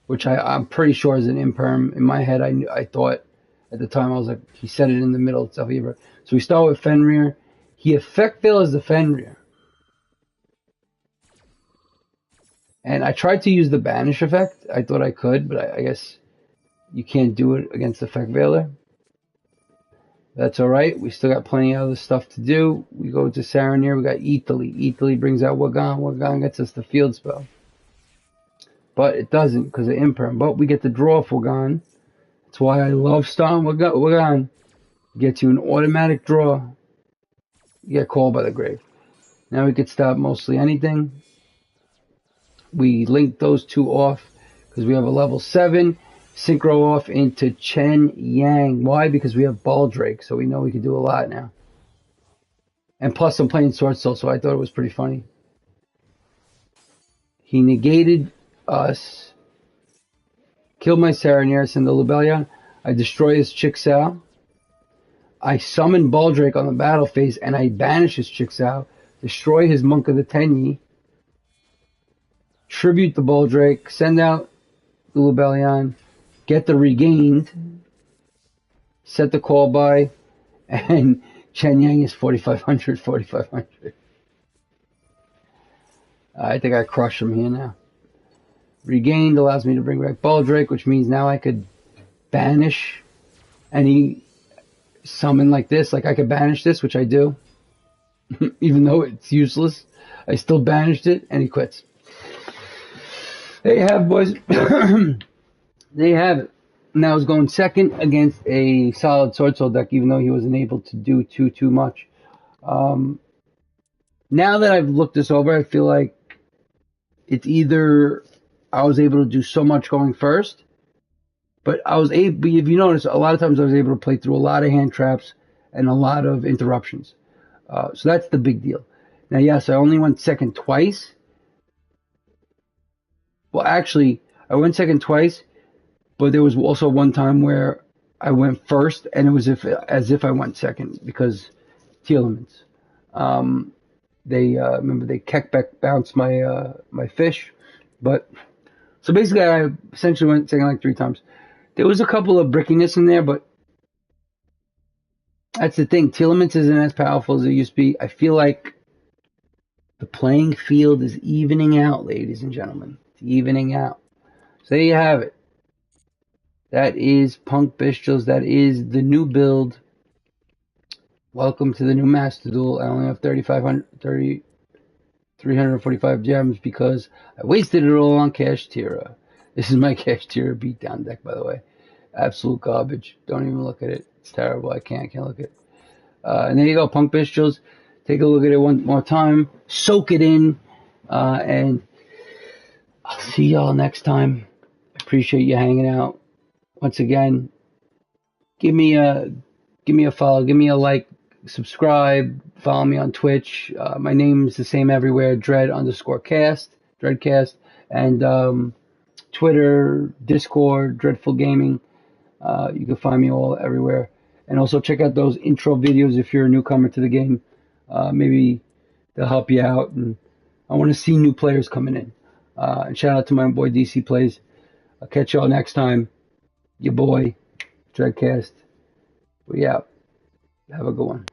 which I'm pretty sure is an imperm. In my head, I thought at the time, I was like, he set it in the middle. It's so we start with Fenrir. He effect fails the Fenrir. And I tried to use the banish effect. I thought I could, but I guess You can't do it against Effect Veiler. That's alright. We still got plenty of other stuff to do. We go to Saranir. We got Italy. Italy brings out Wagan. Wagan gets us the field spell. But it doesn't because of Imperm. But we get the draw for Wagan. That's why I love starting Wagan. Gets you an automatic draw. You get called by the grave. Now we could stop mostly anything. We link those two off because we have a level 7. Synchro off into Chen Yang. Why? Because we have Baldrake, so we know we can do a lot now. And plus I'm playing Swordsoul, so I thought it was pretty funny. He negated us. Killed my Saranir, send the Lubellion. I destroy his Chixao. I summon Baldrake on the battle phase and I banish his Chixao. Destroy his Monk of the Tenyi. Tribute the Baldrake. Send out the Lubellion. Get the regained. Set the call by. And Chen Yang is 4,500, 4,500. I think I crush him here now. Regained allows me to bring back Baldrake, which means now I could banish any summon like this. Like I could banish this, which I do. Even though it's useless, I still banished it, and he quits. There you have it, boys. There you have it. Now he's going second against a solid Swordsoul deck, even though he wasn't able to do too much. Now that I've looked this over, I feel like it's either I was able to do so much going first, but I was able, if you notice, a lot of times I was able to play through a lot of hand traps and a lot of interruptions. So that's the big deal. Now, yes, I only went second twice. Well, actually, I went second twice, but there was also one time where I went first, and it was as if I went second because Tearlaments. Remember they Keckbeck bounced my fish, but so basically I essentially went second like 3 times. There was a couple of brickiness in there, but that's the thing. Tearlaments isn't as powerful as it used to be. I feel like the playing field is evening out, ladies and gentlemen. It's evening out. So there you have it. That is PUNK Bystials. That is the new build. Welcome to the new Master Duel. I only have 345 gems because I wasted it all on Kashtira. This is my Kashtira beatdown deck, by the way. Absolute garbage. Don't even look at it. It's terrible. I can't look at it. And there you go, PUNK Bystials. Take a look at it one more time. Soak it in. And I'll see y'all next time. Appreciate you hanging out. Once again, give me a follow, give me a like, subscribe, follow me on Twitch. My name is the same everywhere, Dreadcast, and Twitter, Discord, Dreadful Gaming. You can find me all everywhere. And also check out those intro videos if you're a newcomer to the game. Maybe they'll help you out. And I want to see new players coming in. And shout out to my boy DC Plays. I'll catch y'all next time. Your boy, Dreadcast. We out. Have a good one.